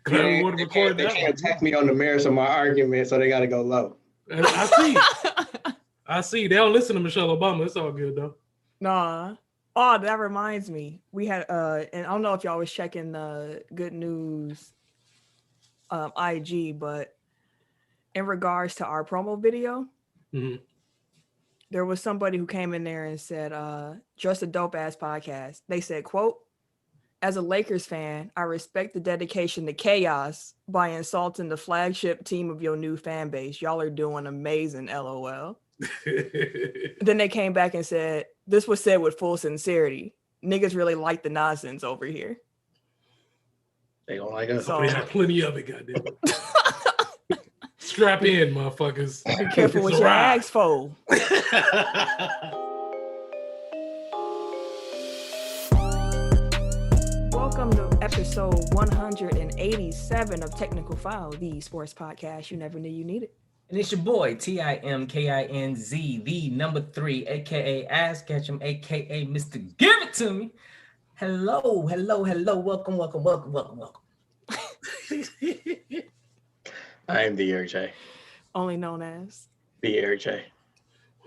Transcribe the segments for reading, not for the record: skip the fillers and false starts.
Glad we want to record that. They can't attack me on the merits of my argument, so they got to go low. I see. They don't listen to Michelle Obama. It's all good though. Nah. Oh, that reminds me. We had and I don't know if y'all was checking the Good News IG, but in regards to our promo video, there was somebody who came in there and said, just a dope ass podcast. They said, quote, as a Lakers fan, I respect the dedication to chaos by insulting the flagship team of your new fan base. Y'all are doing amazing, LOL. Then they came back and said, this was said with full sincerity. Niggas really like the nonsense over here. They don't like us. So, they have plenty of it, goddamn. Strap in, motherfuckers. Be careful what you ask for. Welcome to episode 187 of Technical File, the sports podcast you never knew you needed. And it's your boy, TIMKINZ, the number 3, a.k.a. Ass Ketchum, a.k.a. Mr. Give It To Me. Hello. Welcome. I am the Eric J. Only known as The Eric J.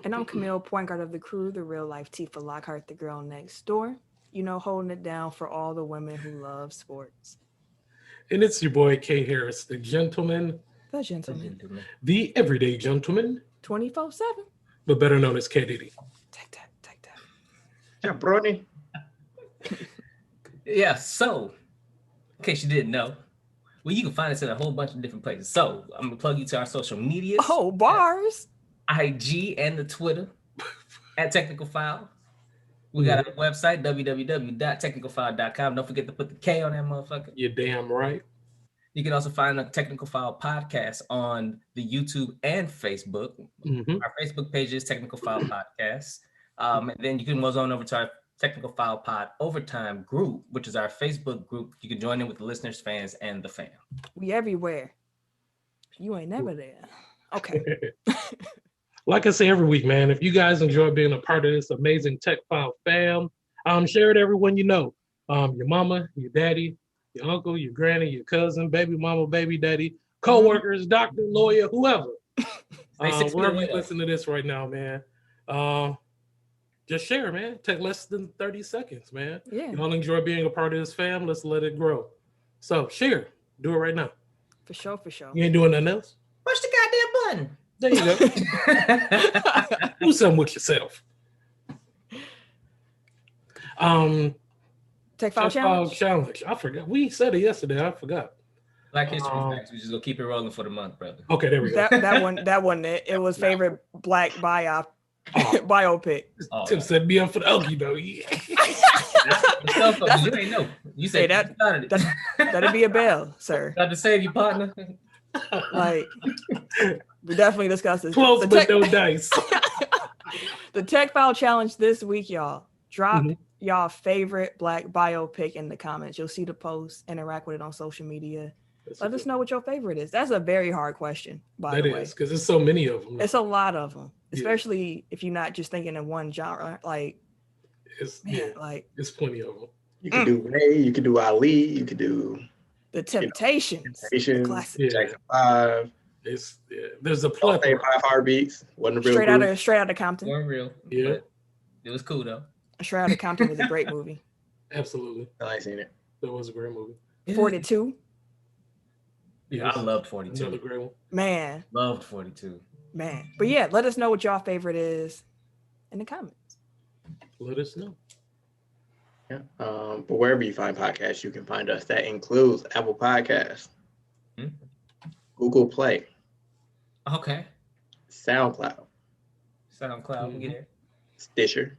And I'm Camille, point guard of the crew, the real life Tifa Lockhart, the girl next door. You know, holding it down for all the women who love sports. And it's your boy, K. Harris, the gentleman. The gentleman. The everyday gentleman. 24/7. But better known as K. Diddy. Take that. Yeah, Brody. Yeah, so, in case you didn't know, well, you can find us in a whole bunch of different places. So, I'm going to plug you to our social media. Oh, bars. IG and the Twitter at Technical File. We got our website, www.technicalfile.com. Don't forget to put the K on that motherfucker. You're damn right. You can also find the Technical File podcast on the YouTube and Facebook. Our Facebook page is Technical File Podcast. And then you can move on over to our Technical File Pod Overtime group, which is our Facebook group. You can join in with the listeners, fans, and the fam. We everywhere. You ain't never there. Okay. Like I say every week, man, if you guys enjoy being a part of this amazing Tech File fam, share it to everyone you know. Your mama, your daddy, your uncle, your granny, your cousin, baby mama, baby daddy, co-workers, doctor, lawyer, whoever. Wherever you listen to this right now, man. Just share, man. Take less than 30 seconds, man. Yeah. Y'all enjoy being a part of this fam. Let's let it grow. So share. Do it right now. For sure. You ain't doing nothing else? Push the goddamn button. There you go. Do something with yourself. Tech File Challenge. I forgot. We said it yesterday. I forgot. Black History Facts. We just gonna keep it rolling for the month, brother. Okay, there we go. That wasn't it. It was favorite black biopic. Tim set me up for the Okie though. You ain't know. You say that. That'd be a bell, sir. Got to save you, partner. Like, we definitely discussed this. Close but no dice. The Tech File Challenge this week, y'all. Drop y'all favorite black biopic in the comments. You'll see the post, interact with it on social media. Let us know what your favorite is. That's a very hard question, by the way. That is, because there's so many of them. It's a lot of them, especially if you're not just thinking in one genre. Like, it's plenty of them. You can do Ray, you can do Ali, you can do The Temptations. Classic. Jackson 5. There's a plethora. 5 Heartbeats. Wasn't real. Straight out of Compton. Weren't real. Yeah. It was cool though. Straight Outta Compton was a great movie. Absolutely. I ain't seen it. That was a great movie. 42. Yeah, I loved 42. Another great one. Man. Loved 42. Man. But yeah, let us know what your favorite is in the comments. Let us know. Yeah. But wherever you find podcasts, you can find us. That includes Apple Podcasts, Google Play. Okay. SoundCloud. We get it. Stitcher.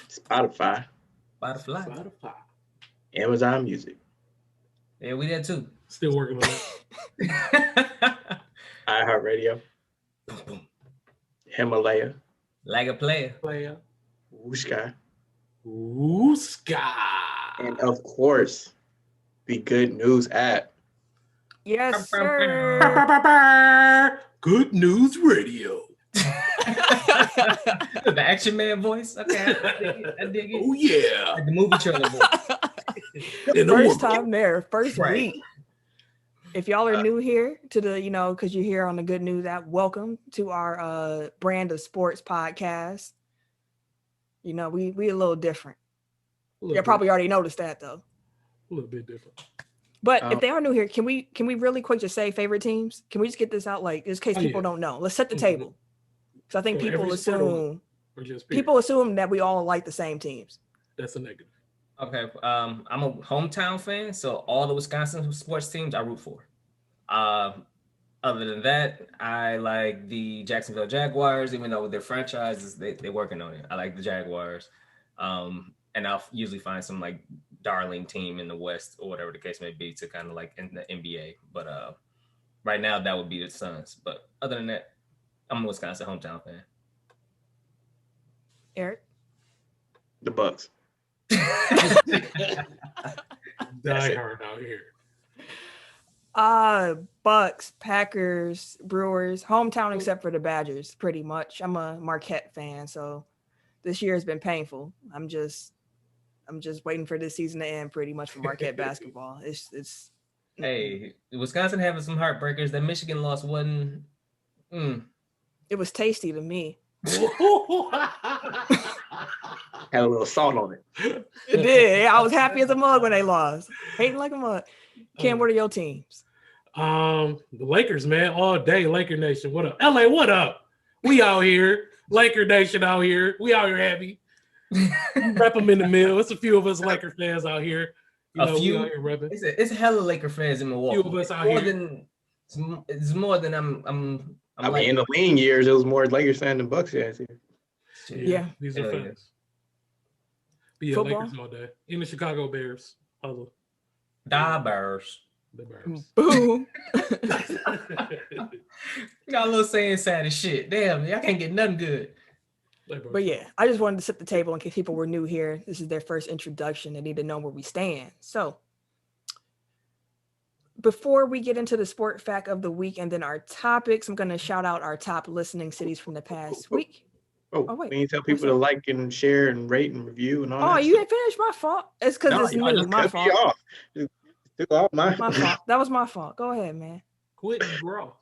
Spotify. Amazon Music. Yeah, we did too. Still working on that. iHeartRadio. Himalaya. Like a player. Wooshka. And of course, the Good News app. Yes, sir. Good News Radio. The Action Man voice. Okay, I dig it. Oh yeah. Like the movie trailer voice. First time there, first Right. week. If y'all are new here to the, because you're here on the Good News app, welcome to our brand of sports podcast. We a little different. You probably already noticed that though. A little bit different. But if they are new here, can we really quick just say favorite teams? Can we just get this out, like, in case people don't know? Let's set the table. So I think people assume that we all like the same teams. That's a negative. Okay, I'm a hometown fan, so all the Wisconsin sports teams I root for. Other than that, I like the Jacksonville Jaguars, even though with their franchises, they're working on it. I like the Jaguars. And I'll usually find some like darling team in the West or whatever the case may be to kind of like in the NBA. But right now, that would be the Suns. But other than that, I'm a Wisconsin hometown fan. Eric? The Bucks. Die hard out here. Bucks, Packers, Brewers, hometown except for the Badgers, pretty much. I'm a Marquette fan, so this year has been painful. I'm just waiting for this season to end pretty much for Marquette basketball. It's Hey, Wisconsin having some heartbreakers. That Michigan loss wasn't. It was tasty to me. Had a little salt on it. It did. I was happy as a mug when they lost. Hating like a mug. Cam, what are your teams? The Lakers, man, all day. Laker Nation, what up? LA, what up? We out here. Laker Nation out here. We out here happy. Rep them in the middle. It's a few of us Laker fans out here. We out here repping. It's hella Laker fans in Milwaukee. Few of us out here. It's more than I'm I mean, in the lean years, it was more Lakers fan than Bucks fans here. Yeah. These are fans. Be a Lakers all day. In the Chicago Bears. Hello. Da Bears. The Bears. Boom. Got a little saying sad as shit. Damn, y'all can't get nothing good. But yeah, I just wanted to set the table in case people were new here. This is their first introduction. They need to know where we stand. So before we get into the sport fact of the week and then our topics, I'm going to shout out our top listening cities from the past week. Oh, wait. We need to tell people to like and share and rate and review and all that. Oh, you didn't finish? My fault. It's because it's new. My fault. My fault. That was my fault. Go ahead, man. Quit and grow.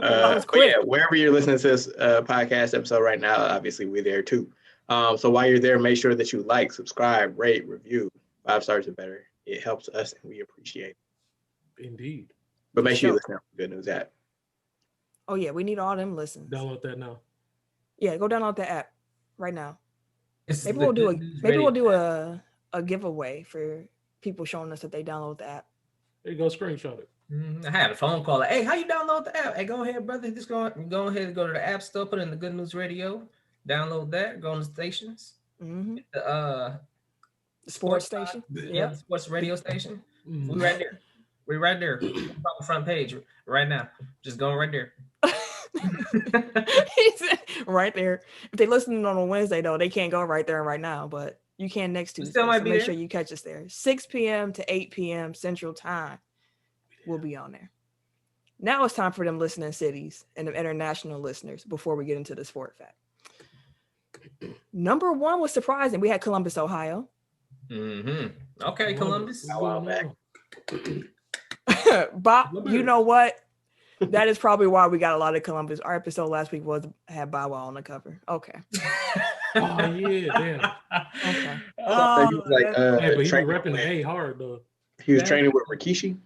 Yeah, wherever you're listening to this podcast episode right now, obviously we're there too. So while you're there, make sure that you like, subscribe, rate, review. 5 stars or better. It helps us and we appreciate it. Indeed. But make sure you listen to the Good News app. Oh yeah, we need all them listens. Download that now. Yeah, go download the app right now. Maybe we'll do a giveaway for people showing us that they download the app. There you go, screenshot it. I had a phone call. Like, hey, how you download the app? Hey, go ahead, brother. Just go ahead and go to the app store, put in the Good News Radio, download that, go on the stations. Mm-hmm. The sports station. Yeah, the sports radio station. Mm-hmm. We're right there. On the front page right now. Just going right there. Right there. If they listening on a Wednesday though, they can't go right there right now, but you can next Tuesday. Still might be make there. Sure you catch us there. 6 p.m. to 8 p.m. Central Time. We'll be on there. Now it's time for them listening cities and them international listeners before we get into the sport fact. Number 1 was surprising. We had Columbus, Ohio. Mm-hmm. Okay, Columbus. A while back. Bob, you know what? That is probably why we got a lot of Columbus. Our episode last week had Bow Wow on the cover. Okay. Oh yeah, damn. Okay. He was like, but he was repping the A hard though. He was training with Rikishi. Is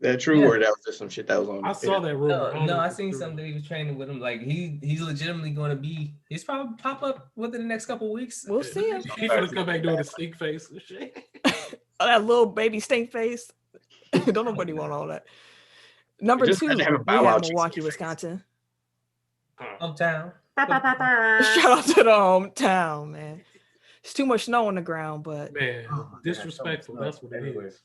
that true, or that was just some shit that was on? I saw that rumor. No, I seen something that he was training with him. Like he's legitimately going to be. He's probably pop up within the next couple of weeks. We'll see him. He's gonna come back doing a stink face and shit. That little baby stink face. Don't nobody want all that. Number 2, we have Milwaukee, Wisconsin. Hometown. Shout out to the hometown, man. It's too much snow on the ground, but man, disrespectful. That's what it is.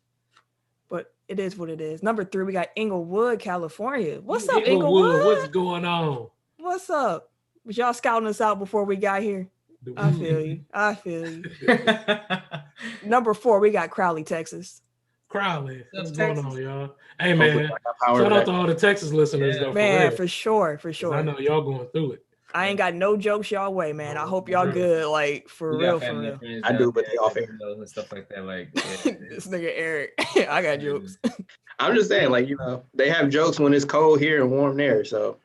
But it is what it is. Number 3, we got Inglewood, California. What's up, Inglewood? What's going on? What's up? Was y'all scouting us out before we got here? I feel you. Number 4, we got Crowley, Texas. Crowley, what's going on, y'all? Hey, man, shout out to all the Texas listeners, though. Man, for sure. I know y'all going through it. I ain't got no jokes y'all way, man. I hope y'all good. Like for real. I do, but they off air and stuff like that. Like this nigga Eric, I got jokes. I'm just saying, like, you know, they have jokes when it's cold here and warm there. So,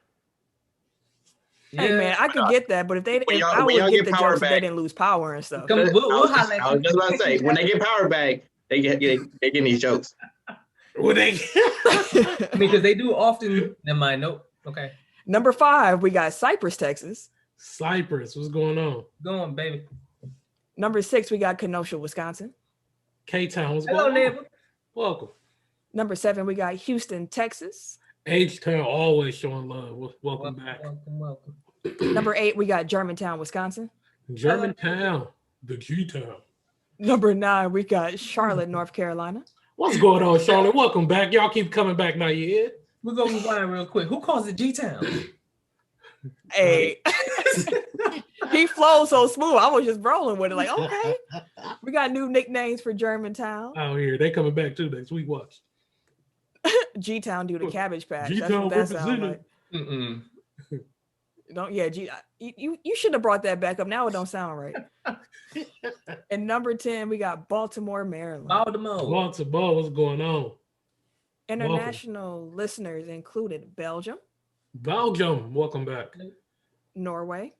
hey man, I could get that, but if I would get the jokes if they didn't lose power and stuff. I was just about to say, when they get power back, they getting these jokes. Would they? I mean, because they do often. Never mind. Nope. Okay. Number 5, we got Cypress, Texas. Cypress, what's going on? Go on, baby. Number 6, we got Kenosha, Wisconsin. K-Town, what's Hello, going neighbor. on? Welcome. Number 7, we got Houston, Texas. H-Town always showing love. Welcome back. Welcome. Number 8, we got Germantown, Wisconsin. Germantown, the G-Town. Number 9, we got Charlotte, North Carolina. What's going on, Charlotte? Welcome back. Y'all keep coming back now, you hear? We're going to rewind real quick. Who calls it G-Town? Hey. He flows so smooth. I was just rolling with it. Like, okay. We got new nicknames for Germantown. Out here. They coming back too next week. Watch. G-Town do the Cabbage Patch. G-Town That's what that sounds like. Mm-mm. You should have brought that back up. Now it don't sound right. And number 10, we got Baltimore, Maryland. Baltimore, what's going on? International listeners included Belgium, welcome back. Norway,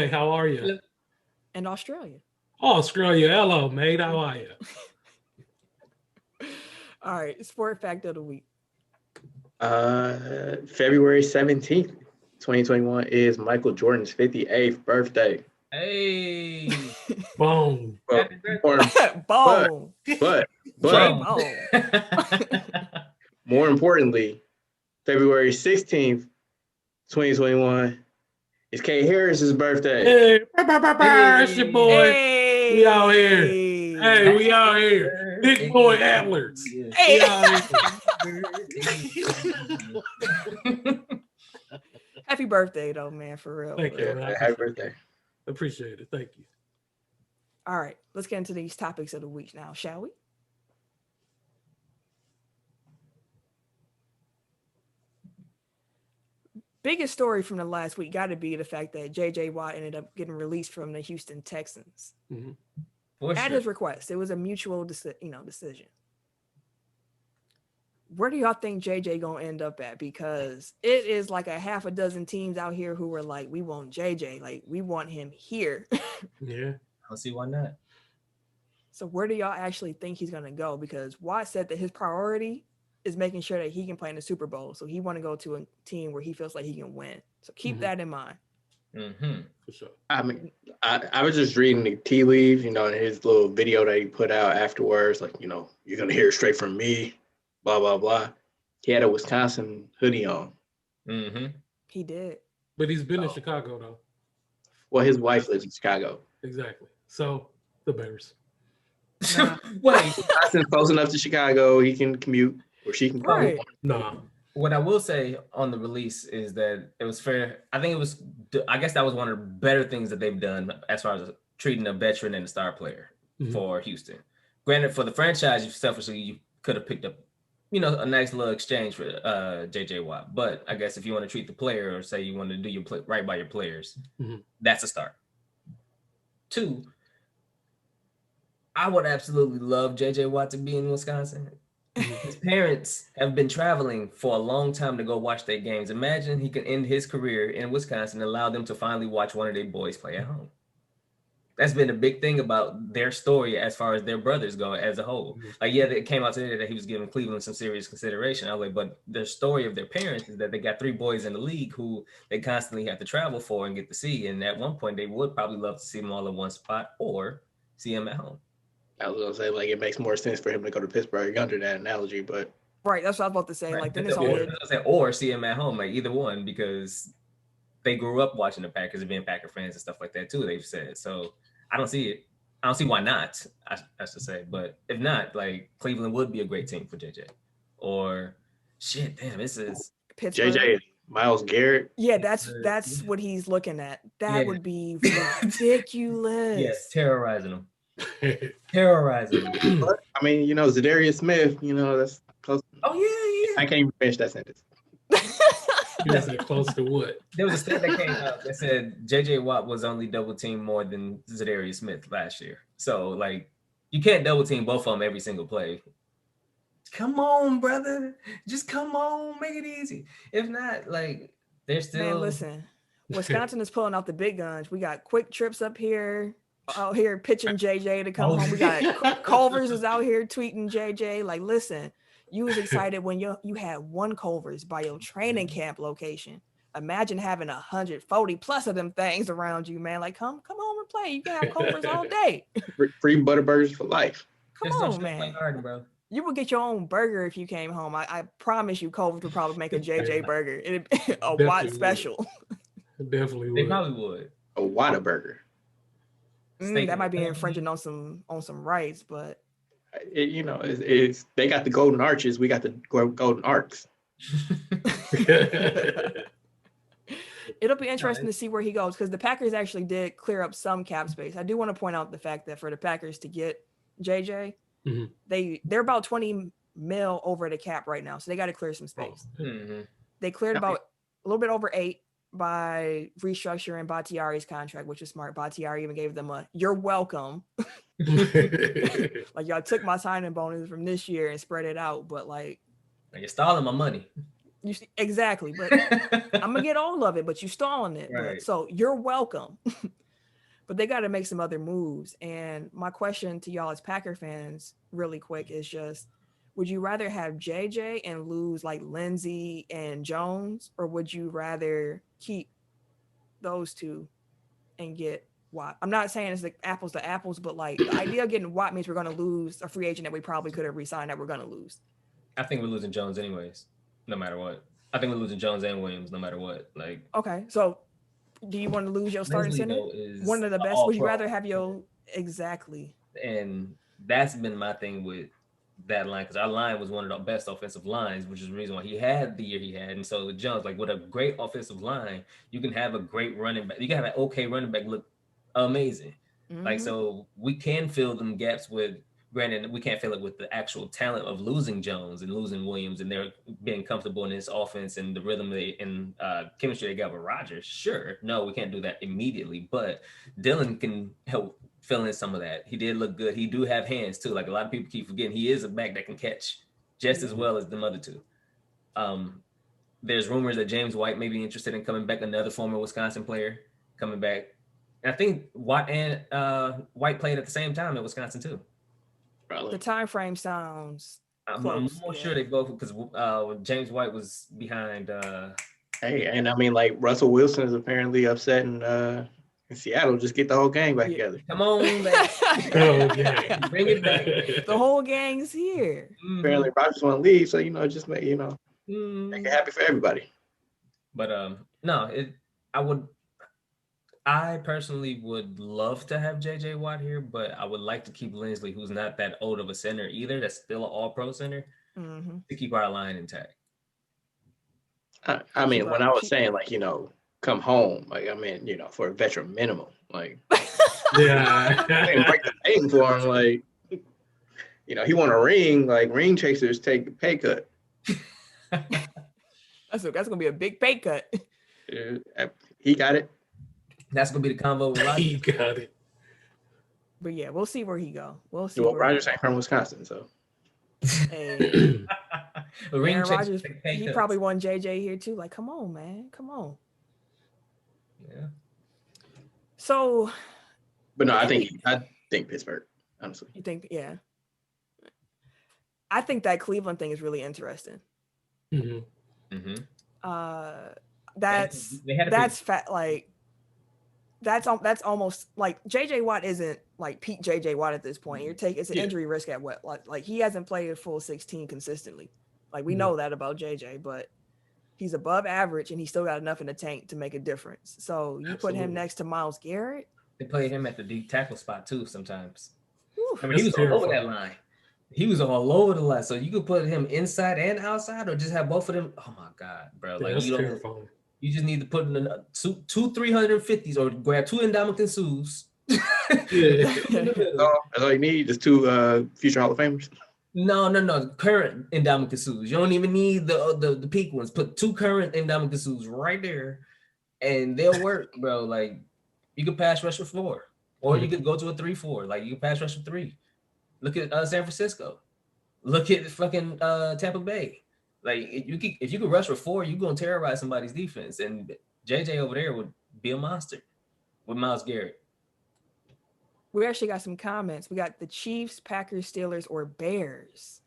how are you? and Australia. Australia, hello, mate. How are you? All right, sport fact of the week. February 17th, 2021 is Michael Jordan's 58th birthday. Hey. Boom. Boom. But more importantly, February 16th, 2021 is Kay Harris's birthday. Hey, it's your boy. Hey. We out here. Hey, we out here. Big boy antlers. Hey. Happy birthday, though, man, for real. Thank you. Man. Happy birthday. Appreciate it. Thank you. All right, let's get into these topics of the week now, shall we? Biggest story from the last week got to be the fact that J.J. Watt ended up getting released from the Houston Texans. Mm-hmm. At his request. It was a mutual decision. Where do y'all think JJ gonna end up at? Because it is like a half a dozen teams out here who were like, we want JJ, like we want him here. Yeah. I don't see why not. So where do y'all actually think he's gonna go? Because Watt said that his priority is making sure that he can play in the Super Bowl. So he want to go to a team where he feels like he can win. So keep that in mind. Mm-hmm. For sure. I mean, I was just reading the tea leaves, you know, in his little video that he put out afterwards, like, you know, you're gonna hear it straight from me. Blah, blah, blah. He had a Wisconsin hoodie on. Mm-hmm. He did. But he's been in Chicago, though. Well, his wife lives in Chicago. Exactly. So, the Bears. Wait. Wisconsin's close enough to Chicago. He can commute, or she can come. Right. Nah. What I will say on the release is that it was fair. I guess that was one of the better things that they've done as far as treating a veteran and a star player for Houston. Granted, for the franchise, you could have picked up, you know, a nice little exchange for JJ Watt. But I guess if you want to treat the player or say you want to do your right by your players, that's a start. 2, I would absolutely love JJ Watt to be in Wisconsin. His parents have been traveling for a long time to go watch their games. Imagine he can end his career in Wisconsin and allow them to finally watch one of their boys play at home. That's been a big thing about their story as far as their brothers go as a whole. Like, yeah, it came out today that he was giving Cleveland some serious consideration. I was like, but the story of their parents is that they got 3 boys in the league who they constantly have to travel for and get to see. And at one point, they would probably love to see them all in one spot or see them at home. I was gonna say, like, it makes more sense for him to go to Pittsburgh under that analogy, but right, that's what I was about to say. Right. Like, then it's all good. Or see him at home, like either one, because they grew up watching the Packers and being Packer fans and stuff like that too. They've said so. I don't see it. I don't see why not. I should say, but if not, like Cleveland would be a great team for JJ. Or shit, damn, this is Pittsburgh. JJ, Myles Garrett. Yeah, that's what he's looking at. That would be ridiculous. Yes, terrorizing them. Terrorizing them. But, I mean, you know, Zadarius Smith, you know, that's close. Oh yeah. I can't even finish that sentence. You said close to what? There was a stat that came out that said J.J. Watt was only double teamed more than Zadarius Smith last year. So, like, you can't double team both of them every single play. Come on, brother. Just come on. Make it easy. If not, like, they're still... Man, listen. Wisconsin is pulling out the big guns. We got Quick Trips up here, out here pitching JJ to come home. We got Culver's is out here tweeting JJ. Like, listen, you was excited when you had one Culver's by your training camp location. Imagine having 140 plus of them things around you, man. Like, come home and play. You can have Culver's all day. Free Butterburgers for life. Come on, man. Hard, bro. You would get your own burger if you came home. I promise you, Culver's would probably make a JJ burger. It'd be a Watt special. Definitely would. They probably would. A Whataburger. That might be infringing on some rights, but it's they got the golden arches, we got the golden arcs. It'll be interesting to see where he goes because the Packers actually did clear up some cap space. I do want to point out the fact that for the Packers to get JJ, they're about 20 mil over the cap right now, so they got to clear some space. They cleared about a little bit over 8 by restructuring Bakhtiari's contract, which is smart. Bakhtiari even gave them a "you're welcome." Like, y'all took my signing bonus from this year and spread it out, but like, you're stalling my money. Exactly, but I'm gonna get all of it, but you stalling it. Right. But, so you're welcome. But they got to make some other moves. And my question to y'all as Packer fans, really quick, is just: would you rather have JJ and lose like Lindsey and Jones, or would you rather keep those two and get Watt? I'm not saying it's like apples to apples, but like the idea of getting Watt means we're going to lose a free agent that we probably could have re-signed that we're going to lose. I think we're losing Jones anyways, no matter what. I think we're losing Jones and Williams no matter what. Like, okay, so do you want to lose your starting center? One of the best. Would you rather have your exactly? And that's been my thing with that line, because our line was one of the best offensive lines, which is the reason why he had the year he had. And so with Jones, like, with a great offensive line, you can have a great running back. You can have an okay running back look amazing. Like, so we can fill them gaps with, granted, we can't fill it with the actual talent of losing Jones and losing Williams, and they're being comfortable in this offense and the rhythm and chemistry they got with Rodgers. Sure, no, we can't do that immediately, but Dylan can help fill in some of that. He did look good. He do have hands too. Like, a lot of people keep forgetting, he is a back that can catch just as well as the other two. There's rumors that James White may be interested in coming back, another former Wisconsin player coming back. And I think Watt and White played at the same time in Wisconsin too. Probably. The time frame sounds I'm more sure they both, because James White was behind. Hey, and I mean, like, Russell Wilson is apparently upset in Seattle. Just get the whole gang back together. Come on, gang. Bring it back. The whole gang's here. Apparently, Rodgers want to leave, so just make make it happy for everybody. But no, I personally would love to have JJ Watt here, but I would like to keep Lindsley, who's not that old of a center either. That's still an all-pro center, to keep our line intact. I mean, when I was saying, like, come home, like, I mean, for a veteran minimum, like, Yeah. I didn't break the bank for him. Like, he want a ring. Like, ring chasers take the pay cut. That's gonna be a big pay cut. He got it. That's gonna be the convo with Rodgers. He got it. But yeah, we'll see where he go. We'll see. Well, Rodgers ain't from Wisconsin, so. Hey. Aaron Rodgers, he probably won JJ here too. Like, come on, man, come on. Yeah. So. But no, I think Pittsburgh. Honestly. You think? Yeah. I think that Cleveland thing is really interesting. That's fat. Like, that's almost like JJ Watt isn't like peak JJ Watt at this point. It's an injury risk at what? Like he hasn't played a full 16 consistently. Like, we know that about JJ, but he's above average and he's still got enough in the tank to make a difference. So you put him next to Myles Garrett. They play him at the deep tackle spot too sometimes. Whew, I mean, he was all over that line. He was all over the line. So you could put him inside and outside, or just have both of them. Oh my God, bro! Like, you just need to put in two 350s, or grab 2 Ndamukong Suhs. That's all you need. Just 2 future Hall of Famers. No. Current Indomitious. You don't even need the peak ones. Put 2 current Indomitious right there, and they'll work, bro. Like you could pass rush with 4, or you could go to a 3-4. Like you can pass rush with 3. Look at San Francisco. Look at fucking Tampa Bay. Like if you could rush with 4, you're gonna terrorize somebody's defense. And JJ over there would be a monster with Myles Garrett. We actually got some comments. We got the Chiefs, Packers, Steelers, or Bears.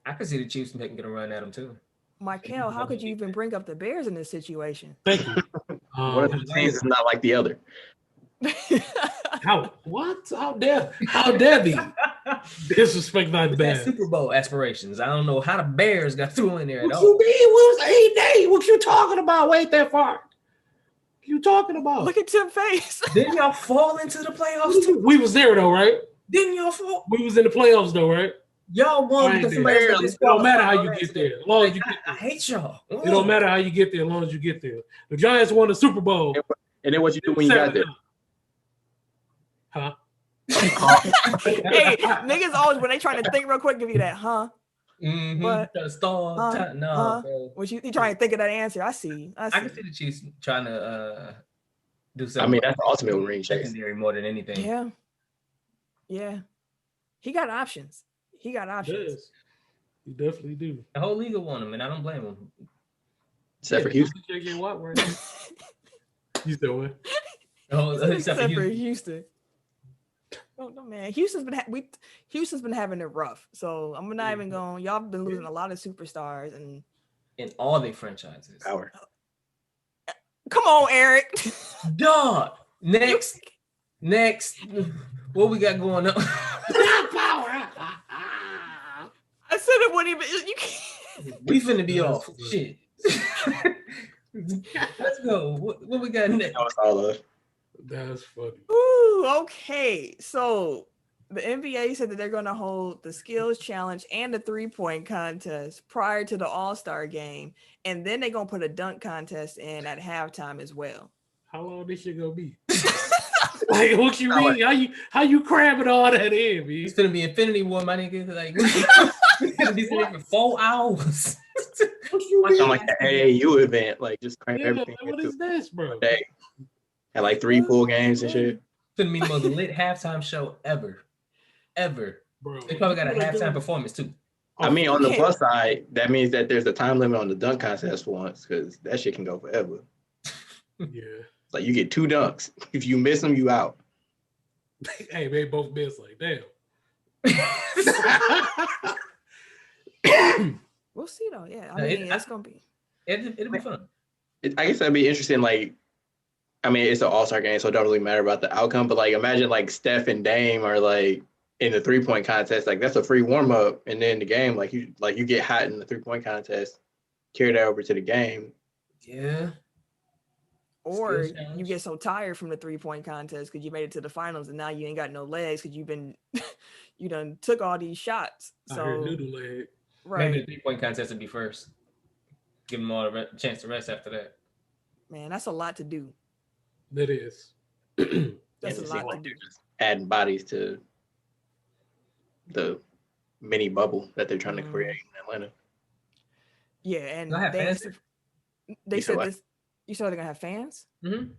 I could see the Chiefs taking a run at them too. Michael, how could you even bring up the Bears in this situation? Thank you. One of the teams is not like the other. How dare thee disrespect my Bears? Super Bowl aspirations. I don't know how the Bears got through in there at all. You mean what was 8 days? What you talking about? Wait that far. What you talking about? Look at Tim's face. Didn't y'all fall into the playoffs too? We was there though, right? Didn't y'all fall? We was in the playoffs though, right? Y'all won because somebody else it don't matter how you get there. As long as you get there. I hate y'all. It don't matter how you get there as long as you get there. The Giants won the Super Bowl. And then what you do when you got there? Huh? Hey, niggas always, when they trying to think real quick, give you that, huh? Mm-hmm. But, no. What you trying to think of that answer? I see. I can see the Chiefs trying to do something. I mean, that's the ultimate ring chase. Secondary more than anything. Yeah. He got options. Yes. You definitely do. The whole league will want him, and I don't blame him. Except for Houston. You still win. Except for Houston. Oh no, man. Houston's been having it rough. So I'm not even going. Y'all been losing a lot of superstars and in all their franchises. Power. Come on, Eric. Dog. Next. What we got going on? I said it wouldn't even. You can't. We finna be off. Shit. Let's go. What we got next? That's funny. Ooh, okay. So the NBA said that they're going to hold the skills challenge and the 3-point contest prior to the All-Star game, and then they're going to put a dunk contest in at halftime as well. How long this shit gonna be? Like, what you mean? How you cramming all that in, man? It's gonna be Infinity War, my nigga. Like, it's gonna be sitting for 4 hours. What you mean? Like the AAU event, like just cram everything. What is this, bro? Day. Had like 3 pool games and shit. It's gonna be the most lit halftime show ever. Bro. They probably got a halftime performance too. I mean, on the plus side, that means that there's a time limit on the dunk contest for once, because that shit can go forever. Yeah. Like you get 2 dunks. If you miss them, you out. Hey, they both miss. Like, damn. We'll see though. Yeah, I mean, it's gonna be. It'll be fun. I guess that'd be interesting. Like, I mean, it's an all-star game, so it don't really matter about the outcome. But like, imagine like Steph and Dame are like in the 3-point contest. Like that's a free warm-up, and then the game, like you get hot in the 3-point contest, carry that over to the game. Yeah. Or you get so tired from the 3-point contest because you made it to the finals and now you ain't got no legs because you done took all these shots. So I heard noodle leg. Right. Maybe the 3-point contest would be first. Give them all a chance to rest after that. Man, that's a lot to do. That is. That's a lot to do. Adding bodies to the mini bubble that they're trying to create in Atlanta. Yeah, and they said this. You said they're gonna have fans? Mm-hmm.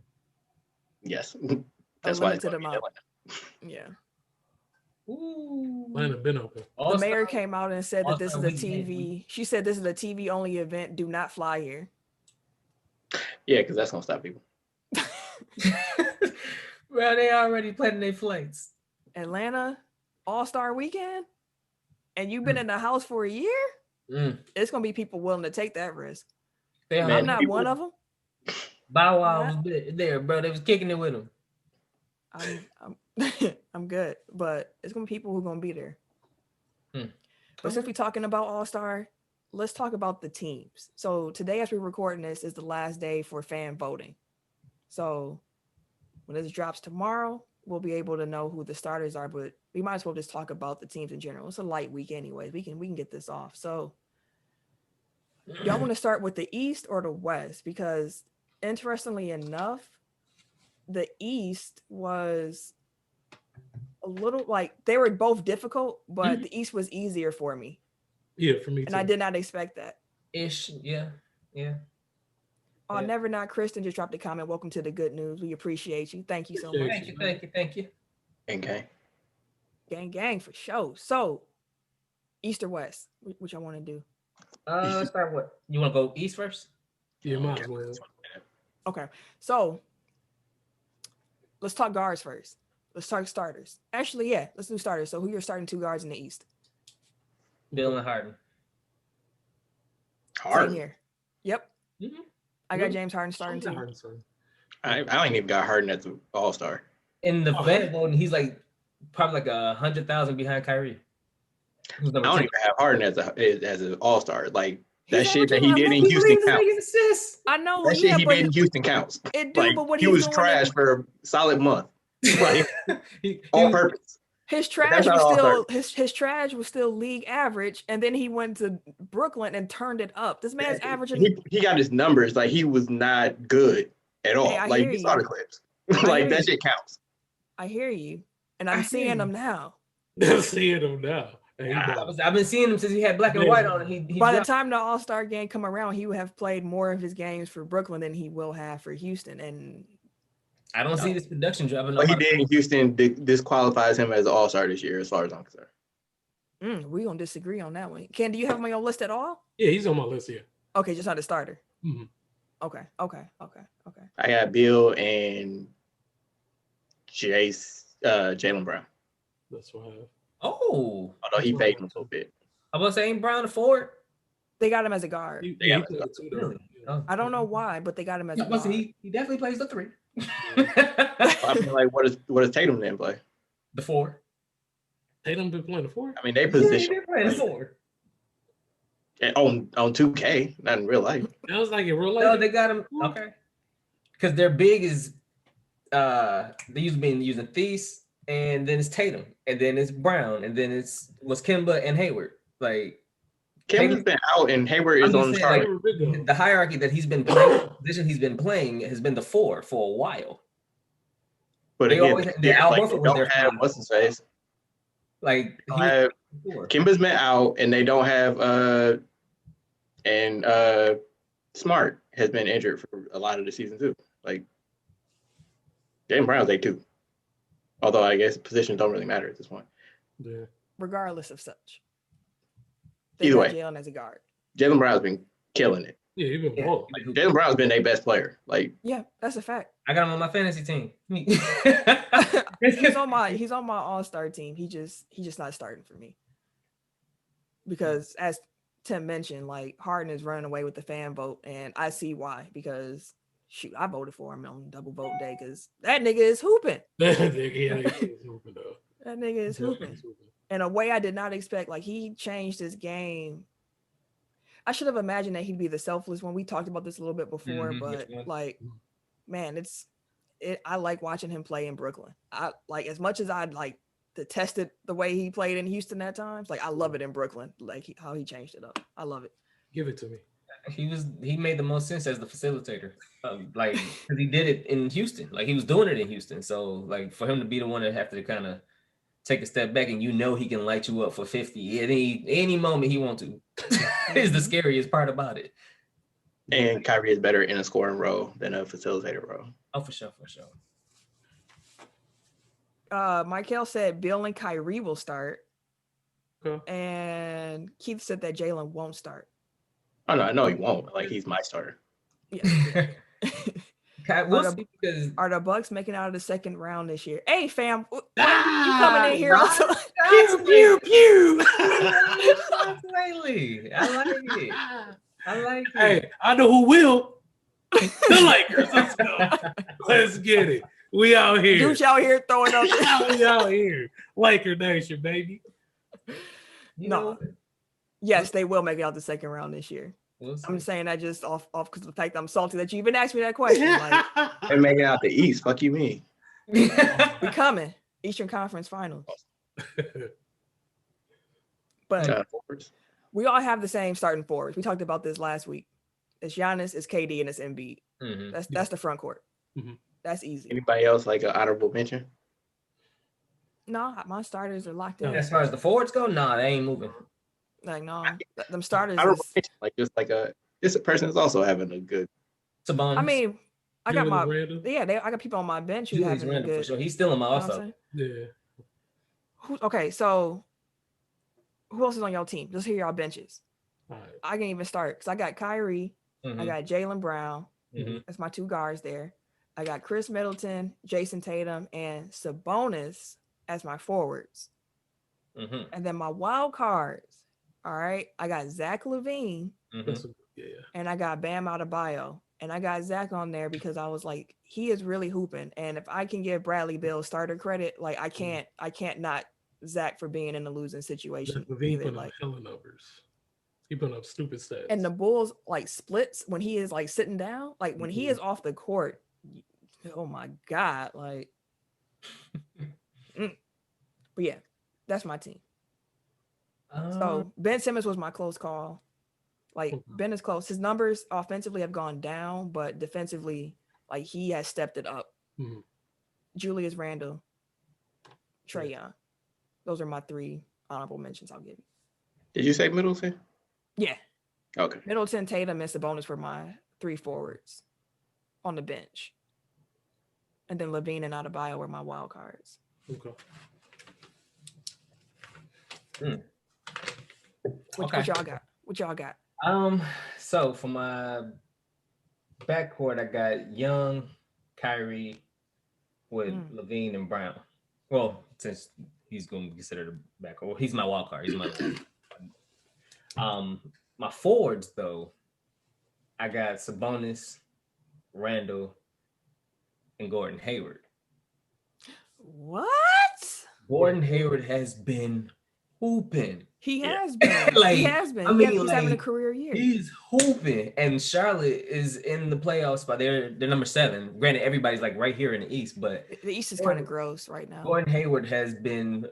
Yes, that's why it's them out. Yeah. Ooh. Atlanta been open. The mayor came out and said that this is a TV. She said this is a TV only event. Do not fly here. Yeah, because that's gonna stop people. Well, they already planning their flights. Atlanta All-Star Weekend, and you've been in the house for a year. It's gonna be people willing to take that risk. I'm not one of them. Bow Wow was there, bro. They was kicking it with him. I'm good, but it's gonna be people who are gonna be there. But since we're talking about All-Star, let's talk about the teams. So today, as we're recording this, is the last day for fan voting. So when this drops tomorrow, we'll be able to know who the starters are. But we might as well just talk about the teams in general. It's a light week, anyways. We can get this off. So y'all want to start with the East or the West? Because interestingly enough, the East was a little like they were both difficult, but the East was easier for me. Yeah, for me too. And I did not expect that. Yeah. Oh, Never Not Kristen just dropped a comment. Welcome to the good news. We appreciate you. Thank you so much. Thank you. Okay. Gang for sure. So, East or West? Which I want to do. Let's start with. You want to go East first? Yeah, might as well. Okay. So, let's talk guards first. Let's talk starters. Actually, yeah, let's do starters. So, who you're starting 2 guards in the East? Bill and Harden. Same here. Yep. Mm-hmm. I got James Harden starting too. I ain't even got Harden as the All-Star. In the fan voting, he's like probably like 100,000 behind Kyrie. I don't even have Harden as an All-Star. Like that He's shit that he did in Houston counts. I know that shit he did in Houston counts. It do, like, but what he was trash for a solid month. Like on purpose. His trash was still his trash was still league average, and then he went to Brooklyn and turned it up. This man's averaging. He got his numbers. Like he was not good at all. Hey, like you saw the clips. Like that shit counts. I hear you, and I'm seeing them now. I'm seeing him now. I've been seeing him since he had black and white on. By the time the All-Star game come around, he will have played more of his games for Brooklyn than he will have for Houston, and I don't see this production dropping. What he did in Houston disqualifies him as an All-Star this year, as far as I'm concerned. We're gonna disagree on that one. Ken, do you have him on your list at all? Yeah, he's on my list here. Okay, just not a starter. Mm-hmm. Okay. I got Bill and Jaylen Brown. That's what I have. Oh, although he faded a little bit. I was saying Brown a forward. They got him as a guard. Really? I don't know why, but they got him as a guard. He definitely plays the 3. I mean, like, what does Tatum then play? The 4. Tatum been playing the 4? I mean, they position. They're playing the 4. On 2K, not in real life. That was like in real life. No, they got him. Okay. Because their big is they using Thies, and then it's Tatum, and then it's Brown, and then was Kemba and Hayward. Like Kemba's been out, and Hayward is on the chart. Like, the hierarchy that he's been playing, the position he's been playing has been the 4 for a while. But they again, always don't have what's his face. Like Kemba's been out, and they don't have Smart has been injured for a lot of the season too. Like Jaylen Brown's A2. Although I guess positions don't really matter at this point. Yeah. Regardless of such. Either way, Jaylen as a guard. Jaylen Brown's been killing it. Yeah, he's been balling. Like, Jaylen Brown's been their best player. Like, yeah, that's a fact. I got him on my fantasy team. he's on my All-Star team. He just not starting for me. Because as Tim mentioned, like Harden is running away with the fan vote, and I see why. Because shoot, I voted for him on double vote day because that nigga is hooping. That nigga is hooping though. That nigga is hooping. In a way I did not expect. Like he changed his game. I should have imagined that he'd be the selfless one. We talked about this a little bit before, but like, man, I like watching him play in Brooklyn. I like as much as I'd like detested the way he played in Houston at times. Like I love it in Brooklyn. Like how he changed it up. I love it. Give it to me. He made the most sense as the facilitator, like because he did it in Houston, like he was doing it in Houston. So like for him to be the one that have to kind of take a step back, and he can light you up for 50 at any moment he wants to, is the scariest part about it. And Kyrie is better in a scoring role than a facilitator role. Oh, for sure. Michael said Bill and Kyrie will start, and Keith said that Jaylen won't start. Oh no, I know he won't. Like he's my starter. Yeah. Because are the Bucks making out of the second round this year? Hey fam, you coming in here? Pew pew. Lately, I like it. Hey, I know who will. The Lakers. Let's get it. We out here. Dudes out here throwing up. We out here. Laker Nation, baby. No. Yes, they will make it out the second round this year. We'll I'm saying that just off because of the fact that I'm salty that you even asked me that question. Like, they're making out the East. Fuck you, mean? We coming Eastern Conference Finals. But we all have the same starting forwards. We talked about this last week. It's Giannis, it's KD, and it's Embiid. Mm-hmm. That's the front court. Mm-hmm. That's easy. Anybody else like an honorable mention? No, my starters are locked in. As far as the forwards go, nah, they ain't moving. Like, no, them starters is... Like, just like this person is also having a good... Sabonis. I mean, I got my... Randall. Yeah, I got people on my bench who Julius having a Randle good... for sure. He's still in my You know what I'm also. saying? Yeah. Okay, so who else is on your team? Just hear y'all benches. All right. I can even start because I got Kyrie, I got Jaylen Brown. That's my two guards there. I got Chris Middleton, Jason Tatum, and Sabonis as my forwards. And then my wild cards. All right, I got Zach LaVine, and I got Bam Adebayo, and I got Zach on there because I was like, he is really hooping, and if I can give Bradley Beal starter credit, like I can't not Zach for being in a losing situation. LaVine put up hella numbers. He put up stupid stats. And the Bulls like splits when he is like sitting down, like when he is off the court. Oh my God, like. But yeah, that's my team. So Ben Simmons was my close call. Like Ben is close. His numbers offensively have gone down, but defensively, like he has stepped it up. Julius Randle, Trae Young. Those are my three honorable mentions I'll give you. Did you say Middleton? Yeah. Okay. Middleton, Tatum, and Sabonis for my three forwards on the bench. And then LaVine and Adebayo were my wild cards. Okay. What y'all got? What y'all got? So for my backcourt, I got Young, Kyrie, with LaVine and Brown. Well, since he's going to be considered a backcourt, well, he's my wild card. He's my forwards though, I got Sabonis, Randall, and Gordon Hayward. What? Gordon Hayward has been hooping. He has been. Like, he has been. I mean, he's having a career year. He's hooping, and Charlotte is in the playoff spot. They're number 7. Granted, everybody's like right here in the East, but the East is kind of gross right now. Gordon Hayward has been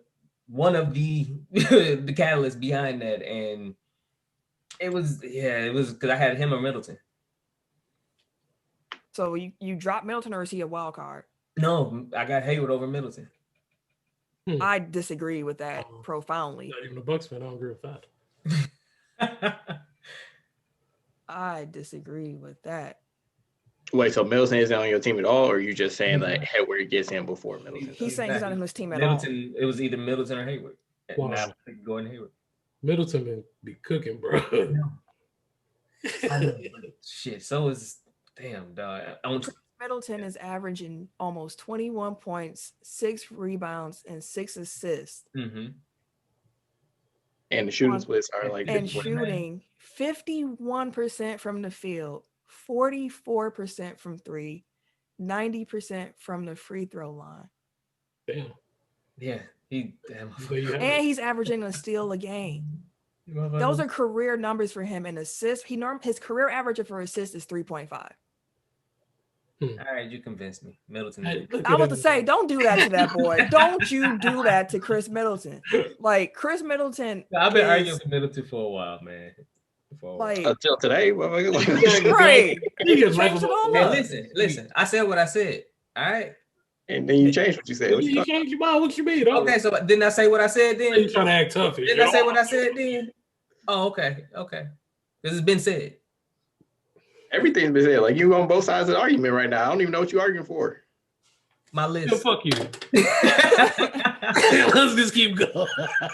one of the the catalysts behind that, and it was because I had him or Middleton. So you dropped Middleton, or is he a wild card? No, I got Hayward over Middleton. I disagree with that profoundly. Not even a Bucks fan. I don't agree with that. I disagree with that. Wait, so Middleton isn't on your team at all, or are you just saying that Hayward gets in before Middleton? He's saying he's not on his team at Middleton, all. It was either Middleton or Hayward. Wow. Now Gordon Hayward. Middleton be cooking, bro. Shit. So is damn dog. Middleton is averaging almost 21 points, 6 rebounds, and 6 assists. And the shooting splits are like... And shooting 51% from the field, 44% from 3, 90% from the free throw line. Damn. Yeah. And he's averaging a steal a game. Those are career numbers for him. And assists, his career average for assists is 3.5. All right, you convinced me. Middleton. I was about to say, don't do that to that boy. Don't you do that to Chris Middleton. Like, Chris Middleton. I've been arguing with Middleton for a while, man. Like, until today. Right. Listen. I said what I said. All right. And then you changed what you said. You changed your mind. What you mean? Okay, so didn't I say what I said then? You trying to act tough here. Didn't I say what I said then? Oh, okay. This has been said. Everything's been said. Like, you on both sides of the argument right now. I don't even know what you're arguing for. My list. Yo, fuck you. Let's just keep going.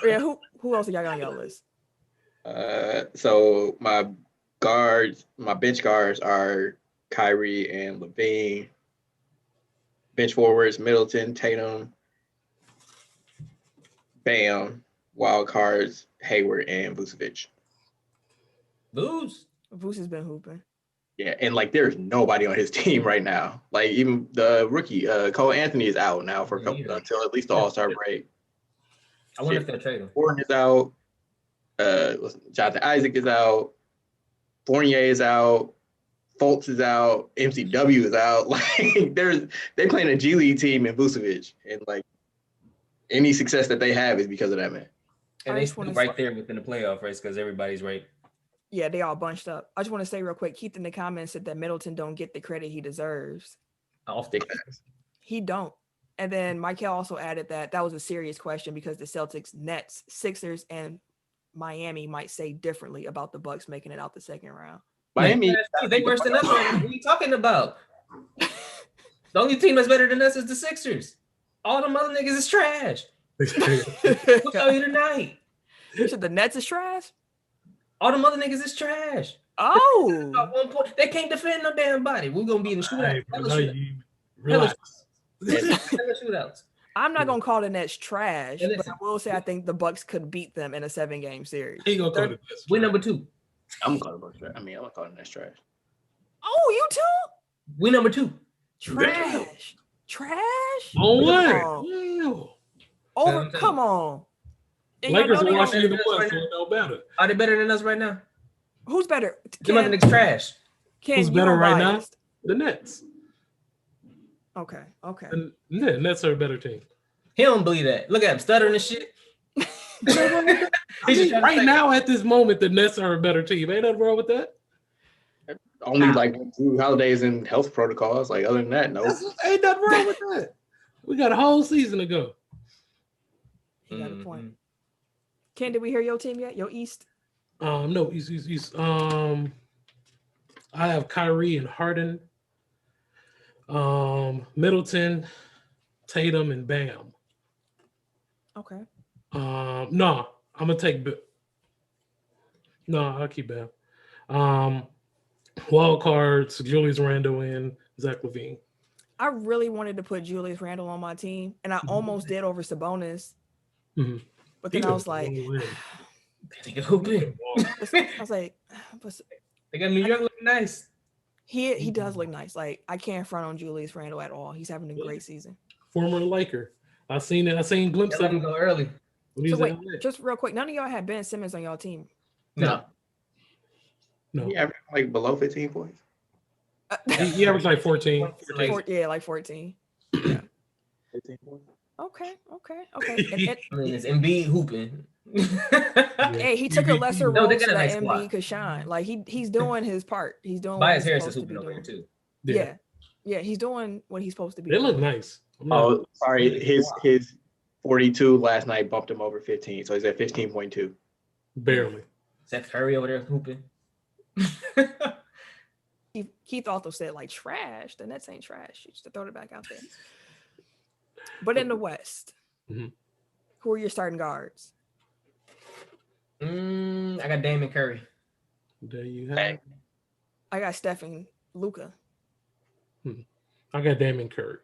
Yeah, who else are y'all on your list? So my bench guards are Kyrie and LaVine. Bench forwards, Middleton, Tatum, Bam. Wild cards, Hayward and Vucevic. Vuce has been hooping. Yeah, and like there's nobody on his team right now. Like even the rookie, Cole Anthony is out now for a couple until at least the All-Star break. I wonder if they'll trade him. Gordon is out. Jonathan Isaac is out. Fournier is out. Fultz is out. MCW is out. Like they're playing a G League team in Vucevic, and like any success that they have is because of that man. And they still right there within the playoff race because everybody's right. Yeah, they all bunched up. I just want to say real quick, Keith in the comments said that Middleton don't get the credit he deserves. Off the He don't. And then Michael also added that was a serious question because the Celtics, Nets, Sixers, and Miami might say differently about the Bucks making it out the second round. Miami, they worse than us right now. What are you talking about? The only team that's better than us is the Sixers. All them other niggas is trash. We'll tell you tonight. You said the Nets is trash? All them other niggas is trash. Oh. At one point, they can't defend no damn body. We're going to be in the shootout. Shootouts. I'm not gonna call the Nets trash, but I will say I think the Bucks could beat them in a 7-game series. We number 2. I'm gonna call the Bucks trash. I'm gonna call the Nets trash. Oh, you too? We number 2. Trash. On what? Come on. Lakers are watching the West, so it don't matter. Are they better than us right now? Who's better? Them other niggas trash. Who's better right now? The Nets. Okay. The Nets are a better team. He don't believe that. Look at him stuttering and shit. Right now, at this moment, the Nets are a better team. Ain't nothing wrong with that. Only like Drew Holiday's and health protocols. Like other than that, no. Ain't nothing wrong with that. We got a whole season to go. You got a point. Ken, did we hear your team yet? Your East? No, East. I have Kyrie and Harden. Middleton, Tatum, and Bam. Okay. No, I'm gonna take. No, I'll keep Bam. Wild cards: Julius Randle and Zach LaVine. I really wanted to put Julius Randle on my team, and I almost did over Sabonis. Mm-hmm. But then I was like, I was like, they got New York looking nice. He does look nice. Like, I can't front on Julius Randle at all. He's having a great season. Former Laker. I seen glimpses of him go early. So wait, just real quick, none of y'all had Ben Simmons on y'all team. No. He averaged like below 15 points. He averaged like 14. Like 14. Yeah. 15 points. Okay. I mean, it's Embiid hooping. Hey, he took a lesser role so that nice Embiid could shine. Like he's doing his part. He's doing. Bias Harris is hooping over here too. Yeah, he's doing what he's supposed to be. They look nice. Oh, sorry. His 42 last night bumped him over 15, so he's at 15.2. Barely. Seth Curry over there hooping. Keith also said like trash. The Nets ain't trash. You just throw it back out there. But in the West, who are your starting guards? I got Dame and Curry. There you have. I got Steph and Luka. I got Dame and Curry.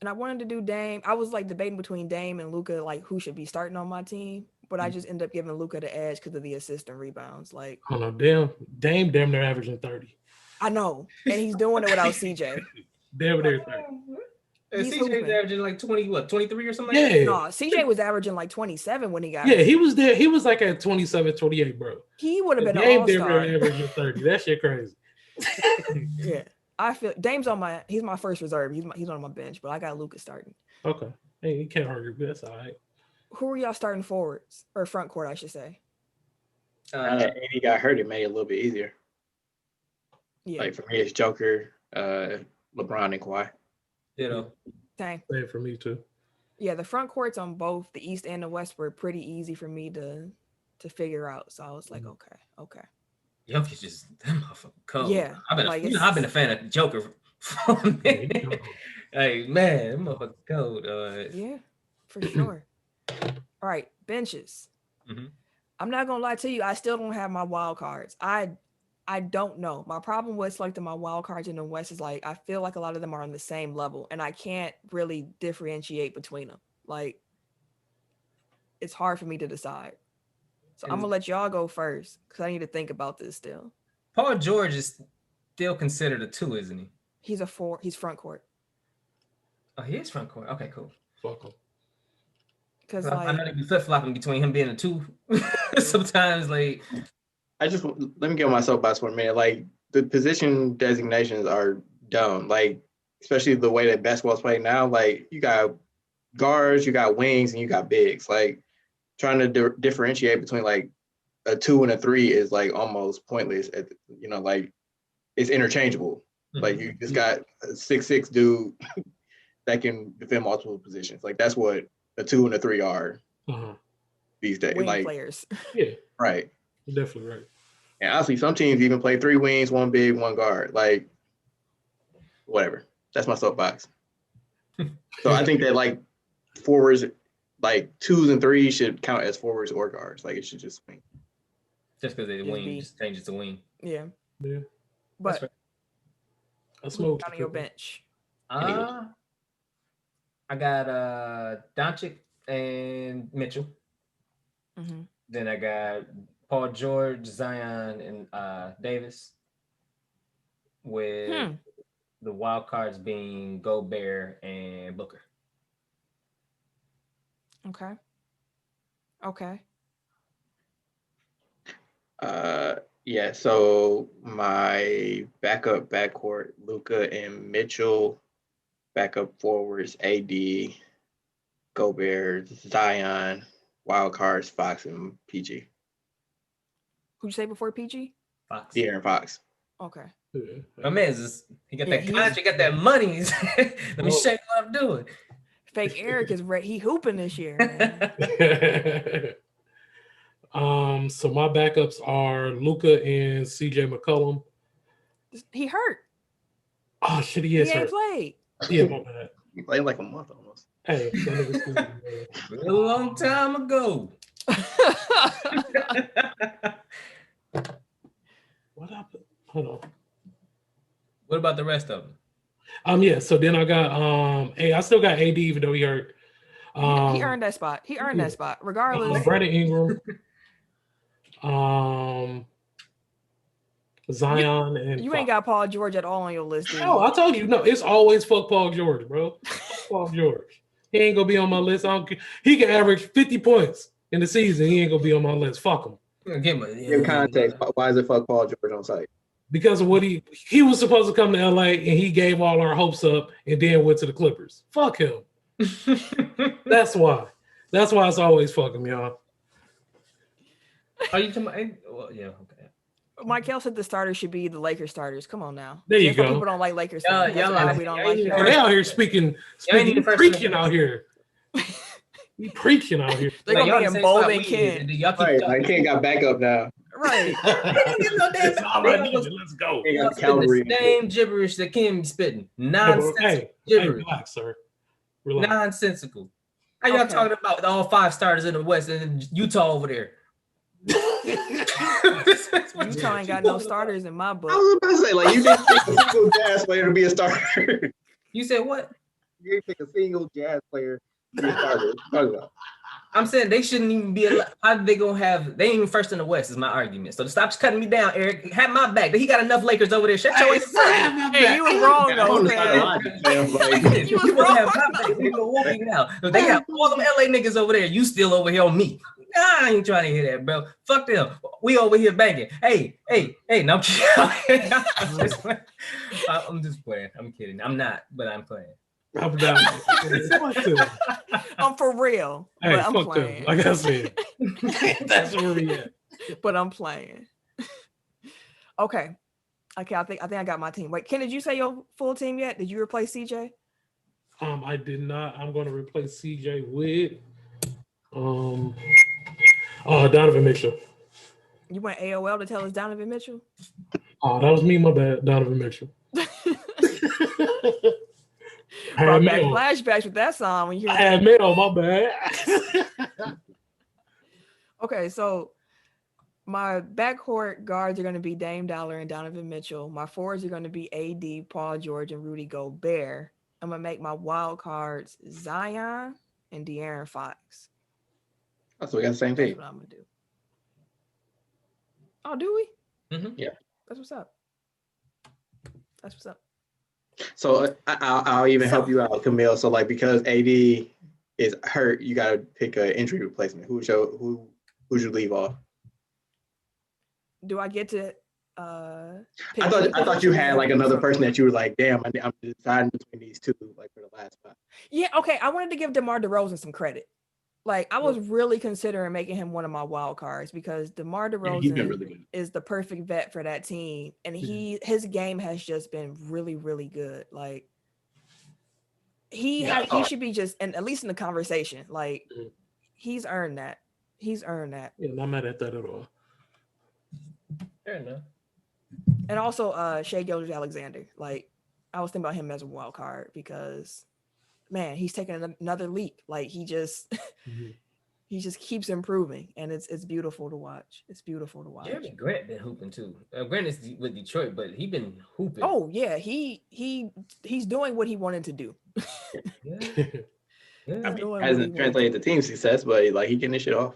And I wanted to do Dame. I was like debating between Dame and Luka, like who should be starting on my team. But I just ended up giving Luka the edge because of the assist and rebounds. Like, oh no, Dame damn near averaging 30. I know, and he's doing it without CJ. Damn near 30. CJ's averaging like 23 or something? Yeah. Like no, CJ was averaging like 27 when he got. Yeah, he was there. He was like at 27, 28, bro. He would have been an all-star. Dame averaging 30. That shit crazy. Yeah, I feel Dame's he's my first reserve. He's on my bench, but I got Luka starting. Okay, hey, you can't argue, but that's all right. Who are y'all starting forwards or front court? I should say. And he got hurt. It made it a little bit easier. Yeah. Like for me, it's Joker, LeBron, and Kawhi. Dang. Same for me too. Yeah, the front courts on both the East and the West were pretty easy for me to figure out. So I was like, okay. Jokic just that motherfucker cold. Yeah, I've been a fan of Joker for a minute. Hey man, that motherfucker cold. Yeah, for sure. All right, benches. I'm not gonna lie to you. I still don't have my wild cards. I don't know. My problem with selecting my wild cards in the West is like I feel like a lot of them are on the same level, and I can't really differentiate between them. Like it's hard for me to decide. So I'm gonna let y'all go first because I need to think about this still. Paul George is still considered a 2, isn't he? He's a 4. He's front court. Oh, he is front court. Okay, cool. Fuck him. Because I know they be flip flopping between him being a 2. Sometimes, like. Let me get on my soapbox for a minute. Like the position designations are dumb. Like especially the way that basketball's played now. Like you got guards, you got wings, and you got bigs. Like trying to differentiate between like a 2 and a 3 is like almost pointless. Like it's interchangeable. Like you just got a 6'6" dude that can defend multiple positions. Like that's what the 2 and the 3 are these days. Wing like players. Yeah, right. You're definitely right. And honestly, some teams even play 3 wings, 1 big, 1 guard. Like whatever. That's my soapbox. So I think that like forwards, like 2s and 3s should count as forwards or guards. Like it should just swing. Just because they wing just changes to wing. Yeah. Yeah. But I who's smoke on your bench? I got Doncic and Mitchell. Mm-hmm. Then I got Paul George, Zion, and Davis. With the wild cards being Gobert and Booker. Okay. Yeah, so my backup backcourt, Luka and Mitchell, backup forwards, AD, Gobert, Zion, wild cards, Fox and PG. Who'd you say before PG? Fox. De'Aaron Fox. Okay. Yeah. My man's he got that contract, he got that money. Let me show you what I'm doing. Fake Eric is he hooping this year. So my backups are Luka and CJ McCollum. He hurt. Oh shit, he is hurt. He ain't played. Yeah, my bad. He played like a month almost. Hey, a long time ago. What happened? Hold on. What about the rest of them? Yeah. So then I got I still got AD even though he hurt. He earned that spot. That spot, regardless. Brandon Ingram, Zion, and you ain't got Paul George at all on your list. Dude. No, I told you, no. It's always fuck Paul George, bro. Fuck Paul George. He ain't gonna be on my list. I don't care. He can average 50 points in the season. He ain't gonna be on my list. Fuck him. Give context. Why is it fuck Paul George on site? Because of what he was supposed to come to LA and he gave all our hopes up and then went to the Clippers. Fuck him. That's why. That's why it's always fuck him, y'all. Are you talking about? Well, yeah, okay. Michael said the starters should be the Lakers starters. Come on now. There you go. People don't like Lakers. Y'all we don't like. They out here speaking preaching out here. We preaching out here. They're gonna be emboldened Ken. I can't got backup now. Right. Let's go. The same gibberish that Ken be spitting. Nonsensical gibberish. Relax, sir. Relax. Nonsensical. How y'all talking about all 5 starters in the West and Utah over there? Utah ain't got no starters in my book. I was about to say, like, you didn't pick a single jazz player to be a starter. You said what? You didn't pick a single jazz player to be a starter. I'm saying they shouldn't even be allowed. How did they gonna have? They ain't even first in the West is my argument. So stop cutting me down, Eric. Have my back. He got enough Lakers over there. Shut your ass up. Hey, you was wrong though, man. You was wrong. Have my back. They gonna walk you out. They got all them LA niggas over there. You still over here on me. Nah, I ain't trying to hear that, bro. Fuck them. We over here banging. Hey. No, I'm just playing. I'm kidding. I'm not, but I'm playing. I'm down. I'm for real. Hey, but I'm fuck playing. Them. Like I said, that's where we at. But I'm playing. Okay. I think I got my team. Wait, Ken, did you say your full team yet? Did you replace CJ? I did not. I'm going to replace CJ with Donovan Mitchell. You went AOL to tell us Donovan Mitchell? Oh, that was me. My bad. Donovan Mitchell. Brought back flashbacks with that song when you hear. I had mail. My bad. Okay, so my backcourt guards are going to be Dame Dollar and Donovan Mitchell. My forwards are going to be AD, Paul George, and Rudy Gobert. I'm going to make my wild cards Zion and De'Aaron Fox. Oh, so we got the same thing. That's what I'm going to do. Oh, do we? Mm-hmm. Yeah. That's what's up. That's what's up. So I'll even help you out, Camille. So like because AD is hurt, you got to pick an injury replacement. Who'd you leave off? Do I get to? I thought you had like another person that you were like, damn, I'm deciding between these two, like for the last spot. Yeah, okay. I wanted to give DeMar DeRozan some credit. Like I was really considering making him one of my wild cards because DeMar DeRozan really is the perfect vet for that team, and his game has just been really, really good. Like he should be just, and at least in the conversation, like he's earned that. He's earned that. Yeah, not mad at that at all. Fair enough. And also Shai Gilgeous-Alexander. Like, I was thinking about him as a wild card because, man, he's taking another leap. Like, he just he just keeps improving, and it's beautiful to watch. It's beautiful to watch. Jeremy Grant been hooping too. Grant is with Detroit, but he been hooping. Oh yeah, he's doing what he wanted to do. Yeah. I mean, hasn't translated to team success, but like he getting this shit off.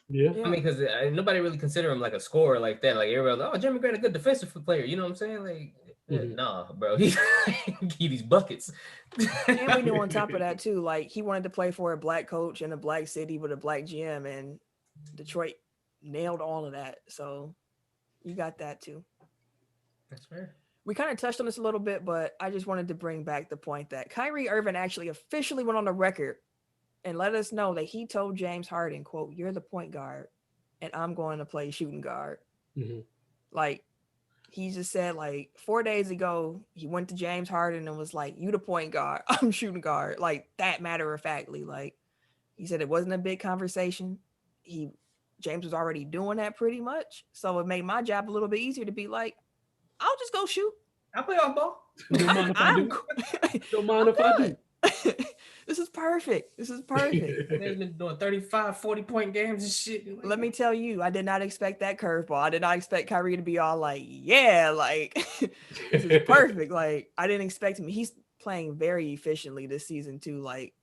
Yeah. I mean, because nobody really consider him like a scorer like that. Like everybody, oh, Jeremy Grant, a good defensive player. You know what I'm saying? Like, nah, bro, he give these buckets. And we knew on top of that too, like he wanted to play for a black coach in a black city with a black GM, and Detroit nailed all of that. So you got that too. That's fair. We kind of touched on this a little bit, but I just wanted to bring back the point that Kyrie Irving actually officially went on the record and let us know that he told James Harden, quote, "You're the point guard and I'm going to play shooting guard." Like, he just said, like, 4 days ago, he went to James Harden and was like, "You the point guard, I'm shooting guard." Like, that matter-of-factly. Like, he said it wasn't a big conversation. James was already doing that pretty much. So it made my job a little bit easier to be like, I'll just go shoot. I'll play off ball. Don't mind if I do. Don't mind if I do. This is perfect. They've been doing 35, 40-point games and shit. Let me tell you, I did not expect that curveball. I did not expect Kyrie to be all like, yeah, like, this is perfect. Like, I didn't expect him. He's playing very efficiently this season, too. Like,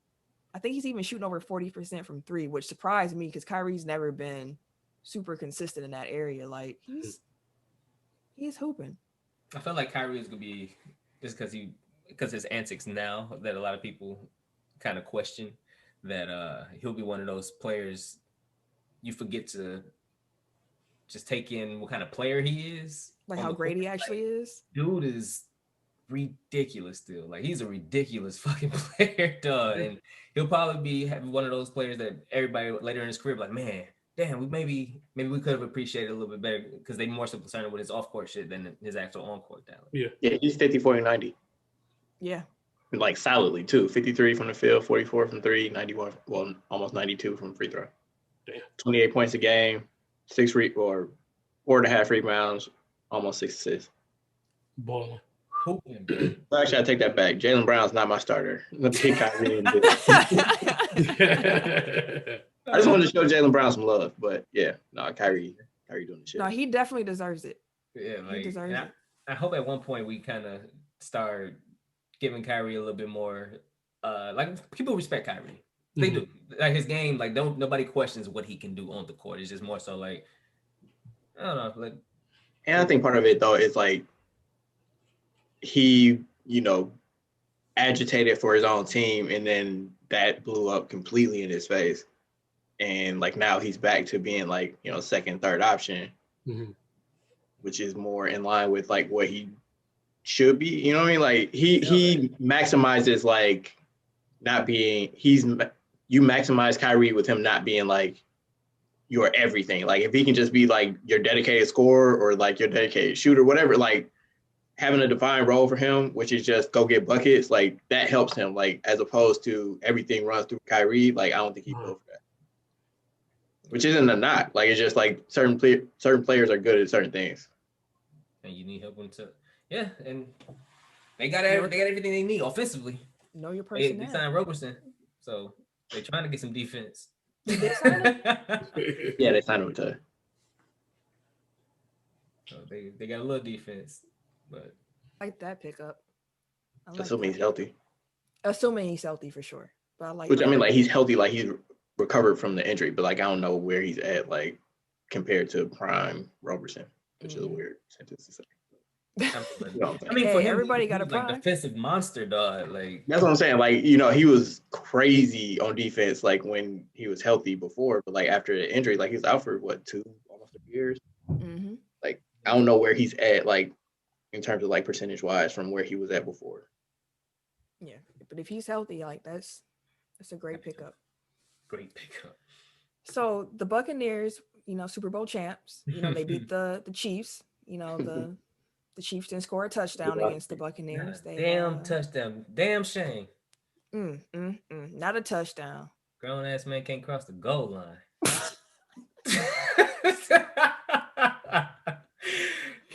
I think he's even shooting over 40% from three, which surprised me because Kyrie's never been super consistent in that area. Like, he's hooping. I felt like Kyrie is gonna be just because his antics now that a lot of people kind of question that he'll be one of those players you forget to just take in what kind of player he is, like how great he actually is. Dude is ridiculous still. Like, he's a ridiculous fucking player, dog. And he'll probably be one of those players that everybody later in his career like, man, damn, maybe we could have appreciated a little bit better because they more so concerned with his off-court shit than his actual on-court talent. Yeah, he's 50, 40, 90. Yeah. Like solidly too. 53 from the field, 44 from three, 91, well, almost 92 from free throw. Damn. 28 points a game, 4.5 rebounds, almost 6 assists. Balling. Actually, I take that back. Jaylen Brown's not my starter. Let's pick Kyrie. I just wanted to show Jaylen Brown some love, but yeah, no, Kyrie doing the shit. No, he definitely deserves it. Yeah, like, he deserves it. I hope at one point we kind of start giving Kyrie a little bit more. Like, people respect Kyrie. They do. Like, his game, like, nobody questions what he can do on the court. It's just more so like, I don't know. Like, and I think part of it though is like he, agitated for his own team, and then that blew up completely in his face. And like now he's back to being like, second, third option, which is more in line with like what he should be. You know what I mean? Like he maximizes like not being, you maximize Kyrie with him not being like your everything. Like if he can just be like your dedicated scorer or like your dedicated shooter, whatever, like having a defined role for him, which is just go get buckets, like that helps him, like as opposed to everything runs through Kyrie. Like I don't think he built for that. Which isn't a knock. Like it's just like certain players are good at certain things. And you need help to, yeah. And they got everything they need offensively. Know your personnel. They signed Roberson, so they're trying to get some defense. Yeah, they signed him to. So they got a little defense, but I like that pickup. Assuming he's healthy. Assuming he's healthy for sure. But I like. Which I mean, like he's healthy, like he's recovered from the injury, but like I don't know where he's at, like compared to prime Roberson, which is a weird sentence to say. I mean, for him, everybody got a like defensive monster, dog. Like that's what I'm saying. Like he was crazy on defense, like when he was healthy before, but like after the injury, like he was out for what almost 2 years. Mm-hmm. Like I don't know where he's at, like in terms of like percentage wise from where he was at before. Yeah, but if he's healthy, like that's a great pickup. Great pickup. So the Buccaneers, Super Bowl champs, they beat the Chiefs. The Chiefs didn't score a touchdown against the Buccaneers. Damn touchdown. Damn shame. Not a touchdown. Grown ass man can't cross the goal line.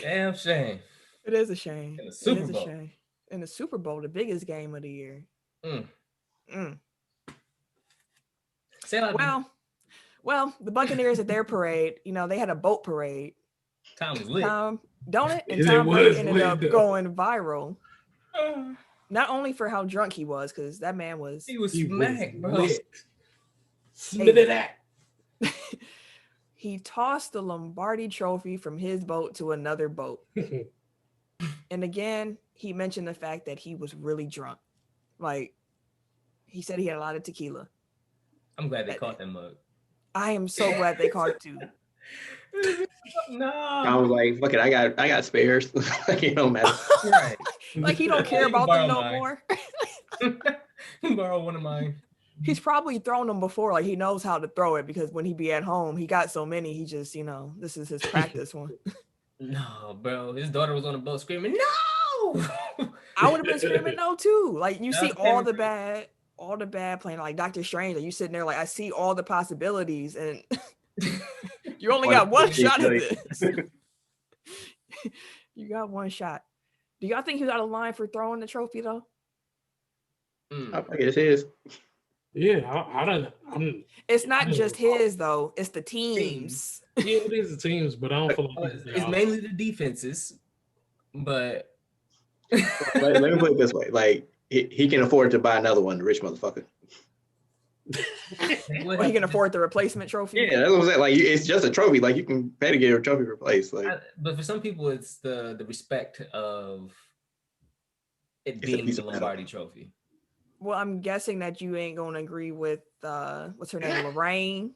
Damn shame. It is a shame. In the Super it is Bowl. a shame. In the Super Bowl, the biggest game of the year. Well, the Buccaneers at their parade, they had a boat parade. Tom was lit. Don't it? And Tom Brady ended up going viral. Not only for how drunk he was, because that man was... He was smacked, bro. He tossed the Lombardi trophy from his boat to another boat. And again, he mentioned the fact that he was really drunk. Like, he said he had a lot of tequila. I'm glad they caught that mug. I am so glad they caught too. No. I was like, fuck it, I got spares. Like, it don't matter. Right. Like, he don't care about them no more. You borrow one of mine. He's probably thrown them before. Like, he knows how to throw it because when he be at home, he got so many. He just, this is his practice one. No, bro. His daughter was on the boat screaming, no! I would have been screaming no too. Like, you see all the bad playing, like Dr. Strange. Like, you sitting there like, I see all the possibilities, and you only got one shot at this. You got one shot. Do y'all think he's out of line for throwing the trophy though? I guess it is. Yeah, I don't. It's not just his though; it's the teams. Yeah, it is the teams, but I don't feel like it's mainly the defenses. But let me put it this way: like he can afford to buy another one, the rich motherfucker. Well, he can afford the replacement trophy. Yeah, that's what I'm saying. Like, it's just a trophy. Like, you can pay to get a trophy replaced. Like, but for some people, it's the respect of it being the Lombardi trophy. Well, I'm guessing that you ain't gonna agree with what's her name, Lorraine.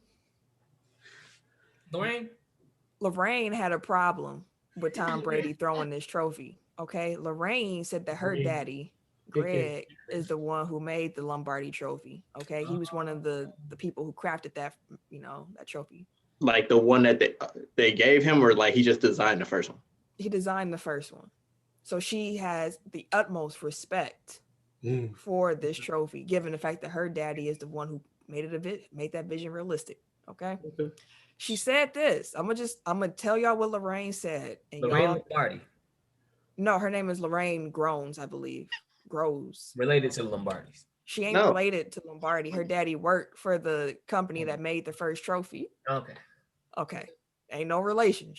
Lorraine had a problem with Tom Brady throwing this trophy. Okay, Lorraine said that her daddy, Greg, is the one who made the Lombardi trophy. Okay, he was one of the people who crafted that, that trophy. Like the one that they gave him, or like he just designed the first one? He designed the first one. So she has the utmost respect for this trophy, given the fact that her daddy is the one who made that vision realistic. Okay. She said this. I'm gonna tell y'all what Lorraine said. And Lorraine Lombardi. No, her name is Lorraine Groans, I believe. Grows. Related to Lombardis. She ain't related to Lombardi. Her daddy worked for the company that made the first trophy. Okay. Ain't no relation.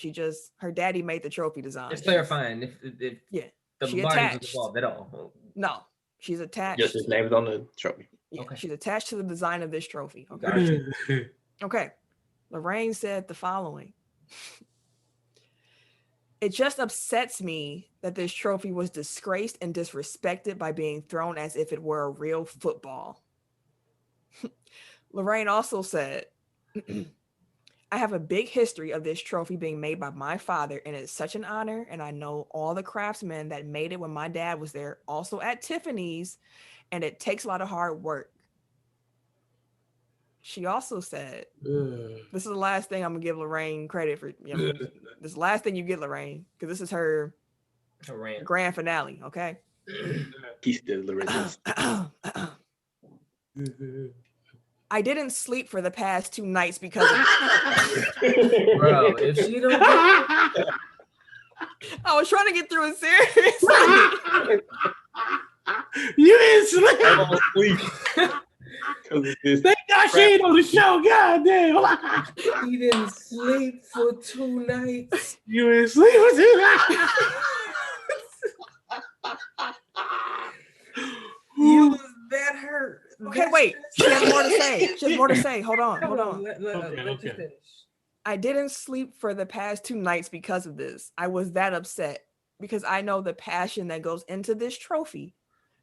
Her daddy made the trophy design. Just clarifying if the Lombardis was involved at all. No, she's attached. Just his name's on the trophy. Yeah, okay. She's attached to the design of this trophy. Okay. Gotcha. Okay. Lorraine said the following. It just upsets me that this trophy was disgraced and disrespected by being thrown as if it were a real football. Lorraine also said, I have a big history of this trophy being made by my father, and it's such an honor. And I know all the craftsmen that made it when my dad was there, also at Tiffany's, and it takes a lot of hard work. She also said, this is the last thing I'm going to give Lorraine credit for. This is the last thing you get, Lorraine, because this is her grand finale, okay? He's still the I didn't sleep for the past 2 nights because of Bro, if she don't I was trying to get through it seriously. You didn't sleep. Thank God she ain't on the show. God damn. He didn't sleep for 2 nights. You didn't sleep for 2 nights. You was that hurt. Okay, wait. She has more to say. Hold on. Let you finish. I didn't sleep for the past 2 nights because of this. I was that upset because I know the passion that goes into this trophy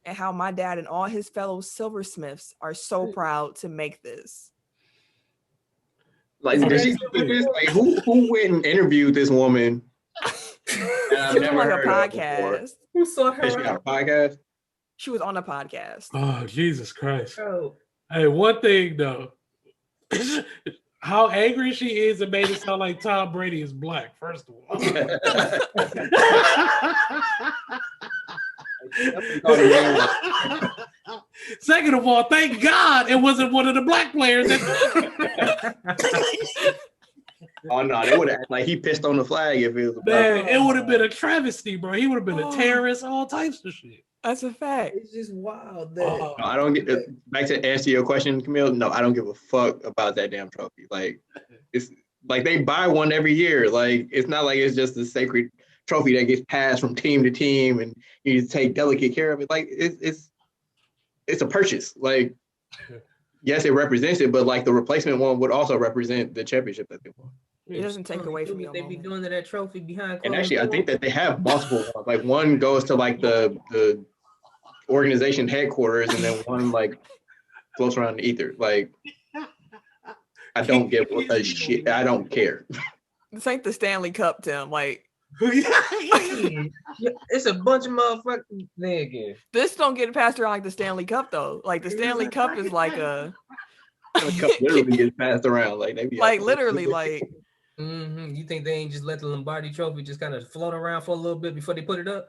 and how my dad and all his fellow silversmiths are so proud to make this. Like, did she do this? Like, who went and interviewed this woman? She was on like a podcast. Who saw her? She got a podcast? She was on a podcast. Oh, Jesus Christ. Oh. Hey, one thing though. How angry she is, it made it sound like Tom Brady is black, first of all. Second of all, thank God it wasn't one of the black players. Oh no, they would have like he pissed on the flag if it was a Man, it would have been a travesty, bro. He would have been a terrorist, all types of shit. That's a fact. It's just wild. No, I don't get back to answer your question, Camille. No, I don't give a fuck about that damn trophy. Like it's like they buy one every year. Like it's not like it's just a sacred trophy that gets passed from team to team and you take delicate care of it. Like it's a purchase. Like yes, it represents it, but like the replacement one would also represent the championship that they won. It doesn't take away from your They be doing that trophy behind. And actually, I think that they have multiple ones. Like one goes to like the organization headquarters, and then one like floats around the ether. Like I don't give a shit. I don't care. This ain't the Stanley Cup, Tim. Like it's a bunch of motherfuckers niggas. This don't get passed around like the Stanley Cup though. Like the Stanley Cup is like a The cup literally gets passed around. Like they be like literally like. Mm-hmm. You think they ain't just let the Lombardi trophy just kind of float around for a little bit before they put it up?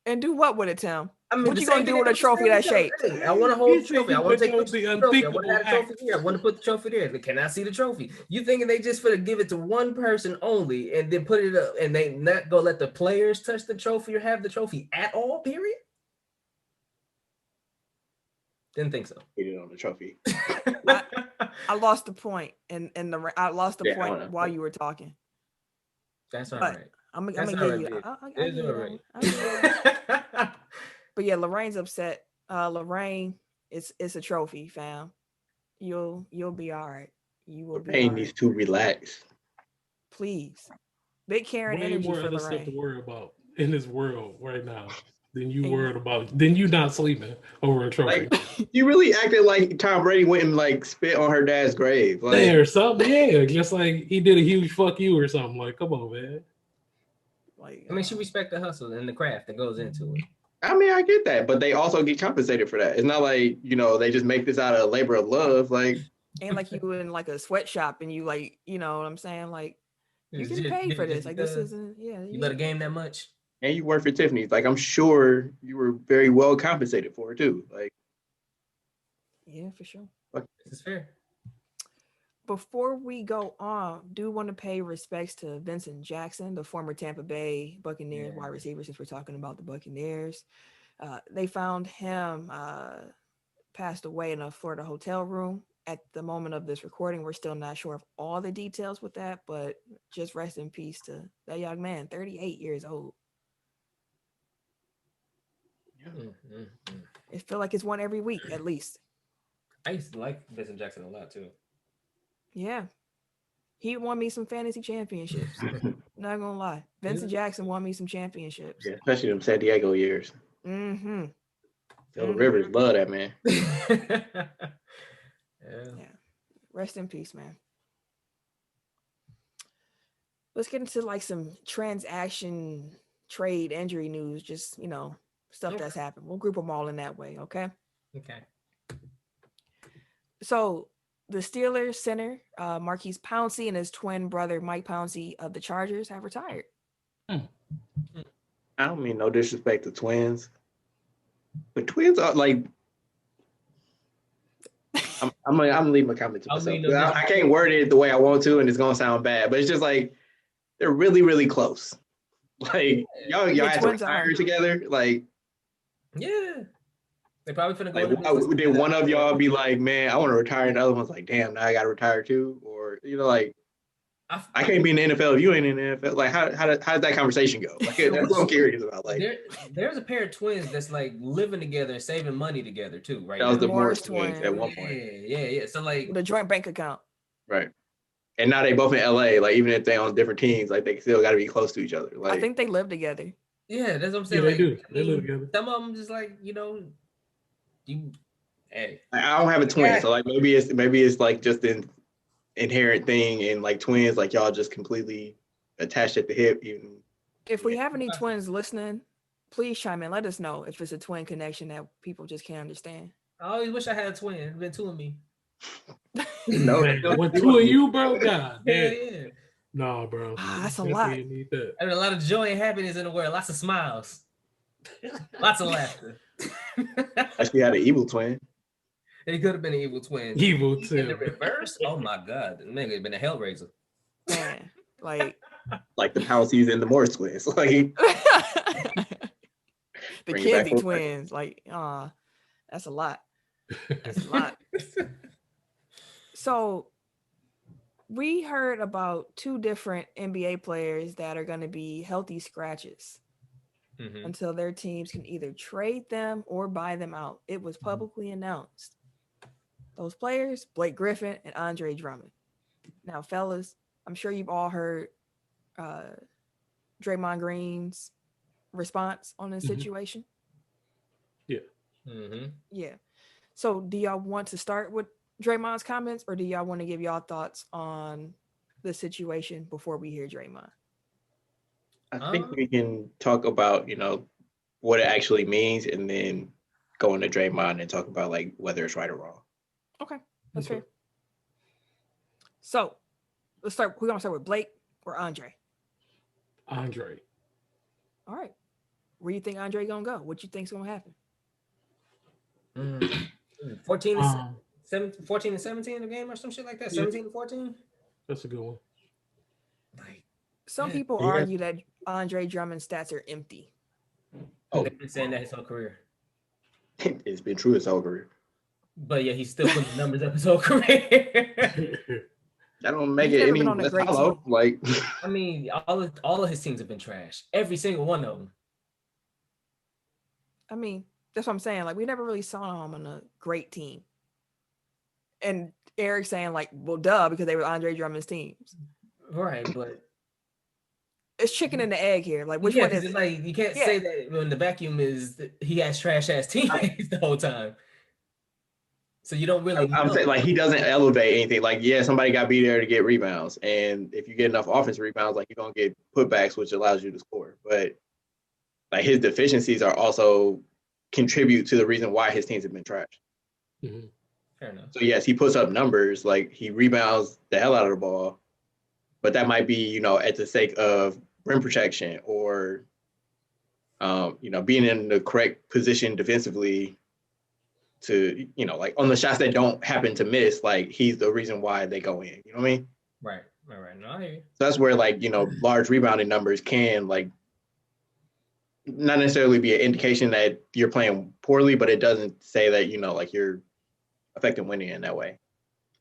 And do what with it, Tim? I mean, what you gonna do with a trophy that shape? Hey, I want to hold the trophy. I want to take the trophy. I want to have the unthinkable trophy here. I want to put the trophy there. Can I see the trophy? You thinking they just finna give it to one person only and then put it up and they not go let the players touch the trophy or have the trophy at all? Period. Didn't think so. Get it on the trophy. I lost the point, and I lost the point while you were talking. That's all right. I'm gonna give you. It's all right. But yeah, Lorraine's upset. Lorraine, it's a trophy, fam. You'll be all right. You will be. Paying these two relax. Please, big Karen energy for other Lorraine. stuff to worry about in this world right now than you worried about. Then you not sleeping over a trophy. Like, you really acted like Tom Brady went and like spit on her dad's grave. Like, or something, yeah. Just like he did a huge fuck you or something. Like, come on, man. Like, I mean, she respect the hustle and the craft that goes into it. I mean, I get that, but they also get compensated for that. It's not like, they just make this out of labor of love. Like, and like you in like a sweatshop and you like, you know what I'm saying? Like, you get paid for this. Like, this isn't, You let a game that much. And you work for Tiffany's. Like, I'm sure you were very well compensated for it too. Like, yeah, for sure. This is fair. Before we go on, do want to pay respects to Vincent Jackson, the former Tampa Bay Buccaneers wide receiver, since we're talking about the Buccaneers. They found him passed away in a Florida hotel room. At the moment of this recording, we're still not sure of all the details with that, but just rest in peace to that young man, 38 years old. Mm-hmm. It feels like it's one every week, at least. I used to like Vincent Jackson a lot, too. Yeah. He won me some fantasy championships. Not gonna lie. Vincent Jackson won me some championships. Yeah, especially them San Diego years. Mm-hmm. Phil Rivers love that man. Yeah. Rest in peace, man. Let's get into like some transaction, trade, injury news. Just, stuff that's happened. We'll group them all in that way, okay? Okay. So the Steelers center, Marquise Pouncey, and his twin brother, Mike Pouncey of the Chargers, have retired. I don't mean no disrespect to twins, but twins are like, I'm gonna leave my comment to myself. I can't word it the way I want to, and it's gonna sound bad, but it's just like they're really, really close. Like y'all had to retire together. Like, yeah, they probably finna go. Like, did one of y'all be like, "Man, I want to retire," and the other one's like, "Damn, now I got to retire too," or like, I can't be in the NFL if you ain't in the NFL. Like, how does that conversation go? Like, that's what I'm curious about. Like, there's a pair of twins that's like living together, saving money together too, right? That was the Morris twins at one point. Yeah. So like the joint bank account, right? And now they both in LA. Like, even if they on different teams, like they still got to be close to each other. Like, I think they live together. Yeah, that's what I'm saying. Yeah, like, they do. They live together. Some of them just like hey. I don't have a twin, so like maybe it's like just an inherent thing, and like twins, like y'all just completely attached at the hip. Even if we have any twins listening, please chime in. Let us know if it's a twin connection that people just can't understand. I always wish I had a twin. There's been two of me. No, what two of you, bro? God, yeah. No, bro. That's a lot. Need that. I mean, a lot of joy and happiness in the world. Lots of smiles. Lots of laughter. Actually, had an evil twin. He could have been an evil twin. Evil In the too. reverse, oh my God, the nigga had been a Hellraiser. Man, like the house he's in the Morris twins. Like the bring it back Kinsey full twins. Like, that's a lot. That's a lot. So we heard about 2 different NBA players that are going to be healthy scratches until their teams can either trade them or buy them out. It was publicly announced. Those players, Blake Griffin and Andre Drummond. Now, fellas, I'm sure you've all heard Draymond Green's response on this situation. Yeah. Yeah. So do y'all want to start with Draymond's comments, or do y'all want to give y'all thoughts on the situation before we hear Draymond? I think we can talk about, what it actually means and then go into Draymond and talk about like whether it's right or wrong. Okay, that's fair. So let's start. We're gonna start with Blake or Andre. Andre. All right. Where do you think Andre gonna go? What you think's gonna happen? 14 and 17 in the game or some shit like that. 17 and 14. That's a good one. Like, some people argue that Andre Drummond's stats are empty. Oh, they've been saying that his whole career. It's been true his whole career. But yeah, he's still putting the numbers up his whole career. That don't make it any less hollow. Like, I mean, all of his teams have been trash. Every single one of them. I mean, that's what I'm saying. Like, we never really saw him on a great team. And Eric saying, like, well, duh, because they were Andre Drummond's teams. Right, but it's chicken and the egg here. Like, which one is it? Like, you can't say that when the vacuum is he has trash ass teammates the whole time. So you don't really. I'm saying, like, he doesn't elevate anything. Like, yeah, somebody got to be there to get rebounds, and if you get enough offensive rebounds, like, you're gonna get putbacks, which allows you to score. But like, his deficiencies are also contribute to the reason why his teams have been trash. Fair enough. So yes, he puts up numbers, like he rebounds the hell out of the ball, but that might be, at the sake of rim protection or, being in the correct position defensively to, like on the shots that don't happen to miss, like he's the reason why they go in. You know what I mean? Right. No, I hear you. So that's where, like, large rebounding numbers can, like, not necessarily be an indication that you're playing poorly, but it doesn't say that, like you're affecting winning in that way.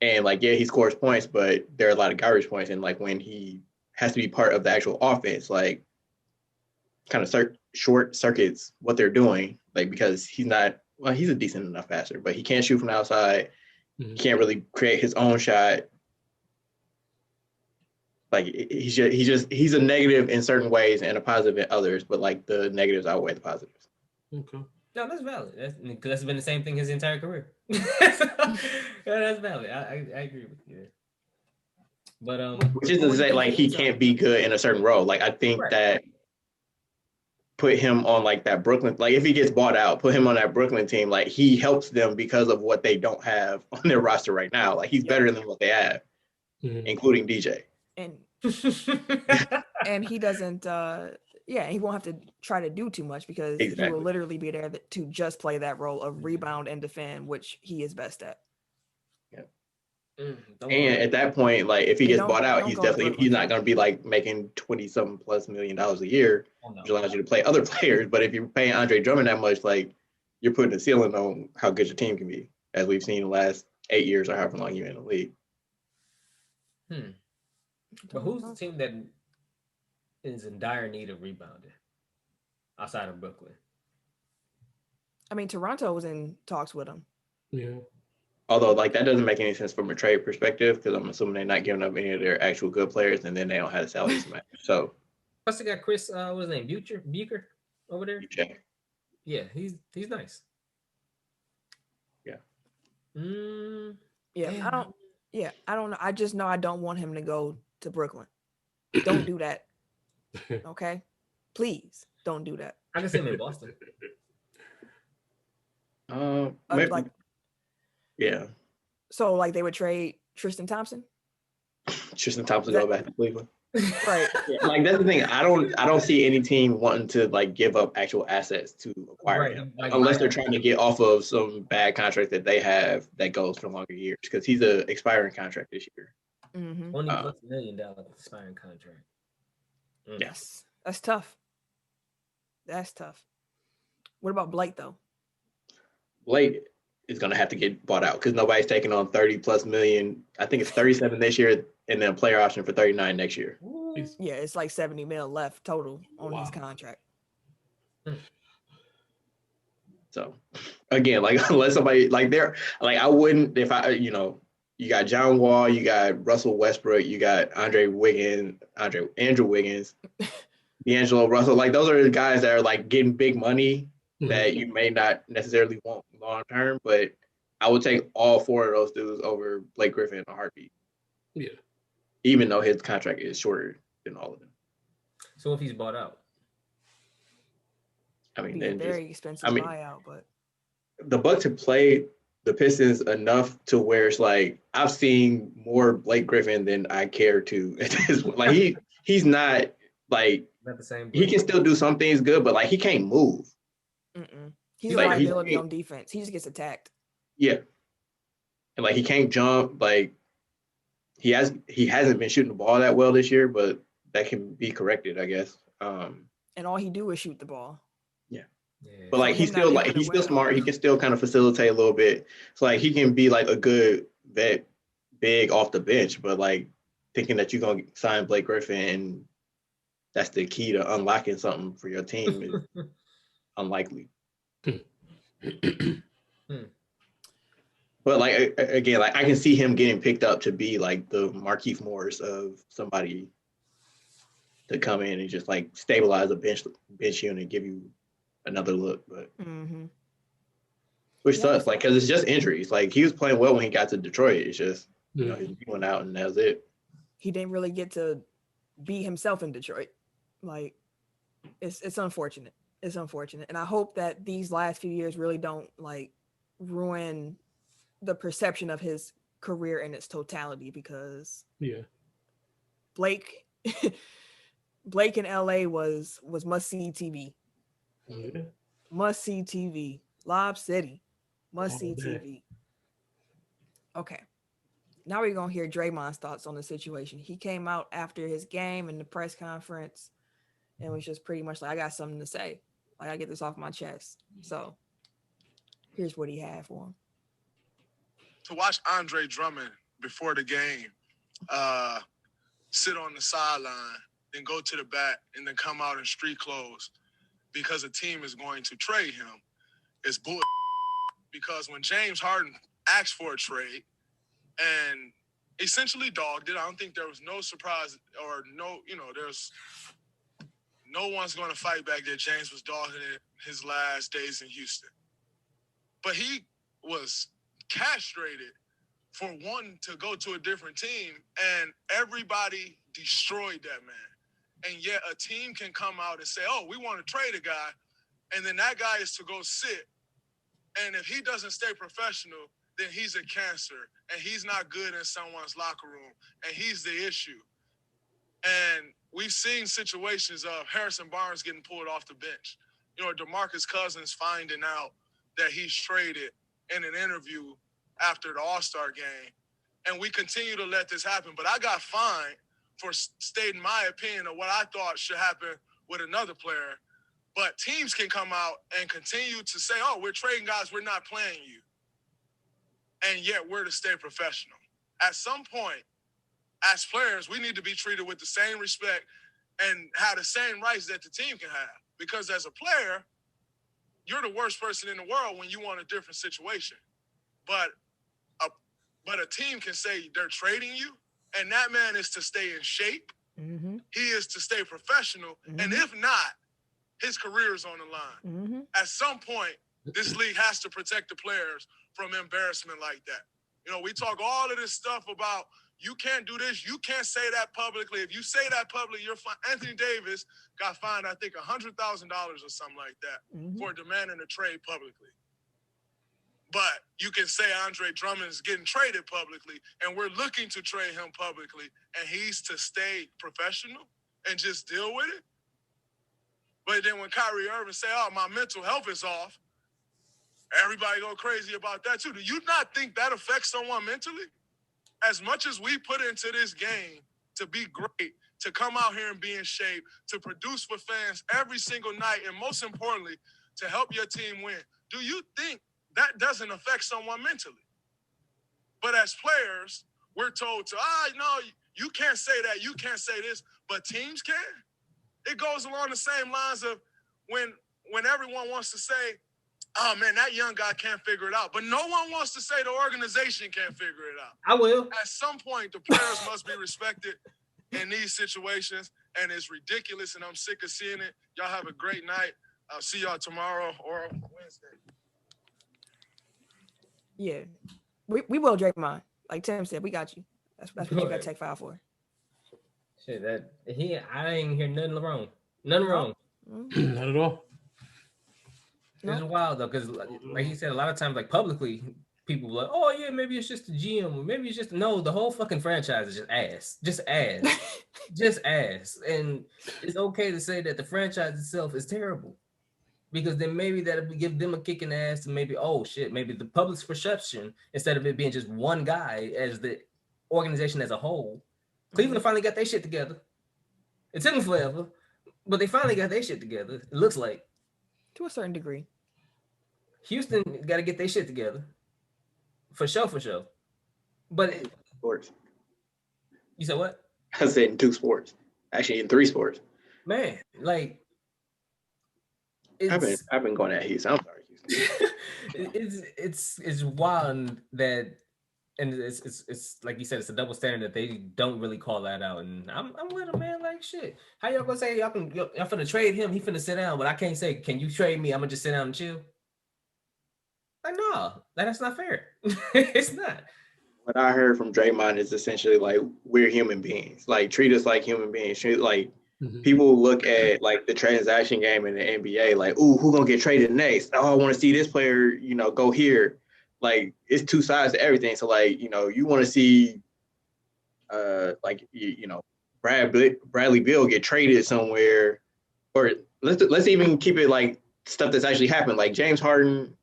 And like, yeah, he scores points, but there are a lot of garbage points. And like when he has to be part of the actual offense, like kind of short circuits what they're doing, like, because he's a decent enough passer, but he can't shoot from the outside. He can't really create his own shot. Like he's a negative in certain ways and a positive in others, but like the negatives outweigh the positives. Okay. No, that's valid. That's been the same thing his entire career. That's valid. I agree with you. But which isn't to say like he can't be good in a certain role. Like I think that put him on like that Brooklyn, like if he gets bought out, put him on that Brooklyn team, like he helps them because of what they don't have on their roster right now. Like he's better than what they have, including DJ. And he doesn't he won't have to try to do too much because he will literally be there to just play that role of rebound and defend, which he is best at. And at that point, like if he gets bought out, he's not going to be like making $20+ million a year, which allows you to play other players. But if you're paying Andre Drummond that much, like you're putting a ceiling on how good your team can be, as we've seen the last 8 years or however long you're in the league. But who's the team that is in dire need of rebounding outside of Brooklyn? I mean, Toronto was in talks with him. Yeah. Although, like, that doesn't make any sense from a trade perspective because I'm assuming they're not giving up any of their actual good players, and then they don't have the salaries to match. So, plus they got Chris, what's his name, Bucher over there. Bucher. Yeah, he's nice. Yeah. I don't know. I just know I don't want him to go to Brooklyn. Don't do that. Okay, please don't do that. I can see him in Boston. Maybe. Yeah. So like they would trade Tristan Thompson? Tristan Thompson go back to Cleveland. Right. Yeah, like that's the thing. I don't see any team wanting to like give up actual assets to acquire him, Like unless they're trying to get off of some bad contract that they have that goes for longer years, because he's an expiring contract this year. Mm-hmm. $20+ million expiring contract. Yes, that's tough. That's tough. What about Blake though? Blake is going to have to get bought out because nobody's taking on 30+ million. I think it's 37 this year, and then a player option for 39 next year. Yeah, it's like 70 mil left total on his contract. So again, like unless somebody like I wouldn't, if I, you got John Wall, you got Russell Westbrook, you got Andrew Wiggins, D'Angelo Russell. Like those are the guys that are like getting big money that you may not necessarily want long term, but I would take all 4 of those dudes over Blake Griffin in a heartbeat. Yeah. Even though his contract is shorter than all of them. So if he's bought out, I mean, then very expensive buyout, but the Bucks have played the Pistons enough to where it's like I've seen more Blake Griffin than I care to. Like he's not like not the same. He can still do some things good, but like he can't move. He's a liability on defense. He just gets attacked. Yeah, and like he can't jump. Like he hasn't been shooting the ball that well this year, but that can be corrected, I guess. And all he do is shoot the ball. Yeah. But like he's still smart. He can still kind of facilitate a little bit. So like he can be like a good vet, big off the bench. But like thinking that you're gonna sign Blake Griffin and that's the key to unlocking something for your team is unlikely. But like again, like I can see him getting picked up to be like the Markieff Morris of somebody to come in and just like stabilize a bench unit, give you another look, but which sucks, like because it's just injuries. Like he was playing well when he got to Detroit. It's just he went out and that was it. He didn't really get to be himself in Detroit. Like it's unfortunate. It's unfortunate, and I hope that these last few years really don't like ruin the perception of his career in its totality, because Blake in LA was must-see TV. Must-see TV. Lob City. Must-see TV. Okay. Now we're going to hear Draymond's thoughts on the situation. He came out after his game in the press conference and was just pretty much like, I got something to say. Like, I get this off my chest. So here's what he had for him. To watch Andre Drummond before the game sit on the sideline, then go to the bat, and then come out in street clothes because a team is going to trade him is bull. Because when James Harden asked for a trade and essentially dogged it, I don't think there was no surprise or there's no one's going to fight back that James was dogging it his last days in Houston. But he was castrated for wanting to go to a different team, and everybody destroyed that man. And yet a team can come out and say, oh, we want to trade a guy, and then that guy is to go sit. And if he doesn't stay professional, then he's a cancer, and he's not good in someone's locker room, and he's the issue. And we've seen situations of Harrison Barnes getting pulled off the bench. DeMarcus Cousins finding out that he's traded in an interview after the All-Star game. And we continue to let this happen. But I got fined for stating my opinion of what I thought should happen with another player. But teams can come out and continue to say, oh, we're trading guys, we're not playing you. And yet we're to stay professional. At some point, as players, we need to be treated with the same respect and have the same rights that the team can have. Because as a player, you're the worst person in the world when you want a different situation. But a team can say they're trading you, and that man is to stay in shape. Mm-hmm. He is to stay professional. Mm-hmm. And if not, his career is on the line. Mm-hmm. At some point, this league has to protect the players from embarrassment like that. We talk all of this stuff about you can't do this, you can't say that publicly. If you say that publicly, you're fine. Anthony Davis got fined, I think, $100,000 or something like that for demanding a trade publicly. But you can say Andre Drummond is getting traded publicly, and we're looking to trade him publicly, and he's to stay professional and just deal with it. But then when Kyrie Irving say, "Oh, my mental health is off," everybody go crazy about that too. Do you not think that affects someone mentally? As much as we put into this game to be great, to come out here and be in shape, to produce for fans every single night, and most importantly, to help your team win, do you think that doesn't affect someone mentally? But as players, we're told to, no, you can't say that, you can't say this, but teams can. It goes along the same lines of when everyone wants to say, "Oh man, that young guy can't figure it out," but no one wants to say the organization can't figure it out. I will. At some point, the players must be respected in these situations, and it's ridiculous, and I'm sick of seeing it. Y'all have a great night. I'll see y'all tomorrow or Wednesday. Yeah, we will, Draymond. Like Tim said, we got you. That's what you got Tech File for. Shit, I ain't hear nothing wrong. Nothing wrong. Not at all. It's wild though, because like he said, a lot of times, like publicly, people are like, "Oh yeah, maybe it's just the GM, or maybe it's just no." The whole fucking franchise is just ass, and it's okay to say that the franchise itself is terrible, because then maybe that'll give them a kick in the ass, and maybe maybe the public's perception, instead of it being just one guy as the organization as a whole. Cleveland finally got their shit together. It took them forever, but they finally got their shit together. It looks like. To a certain degree. Houston got to get their shit together. For sure. But sports. You said what? I said in 2 sports. Actually, in 3 sports. Man, like I've been going at Houston. I'm sorry, Houston. it's wild that, and it's like you said, it's a double standard that they don't really call that out. And I'm with him, man. Like shit. How y'all gonna say y'all finna trade him? He finna sit down, but I can't say, can you trade me? I'm gonna just sit down and chill. Like no, that's not fair. It's not. What I heard from Draymond is essentially like, we're human beings. Like treat us like human beings. Like people look at like the transaction game in the NBA, like, ooh, who gonna get traded next? Oh, I want to see this player, go here. Like it's 2 sides to everything. So like, you want to see Bradley Beal get traded somewhere, or let's even keep it like stuff that's actually happened, like James Harden.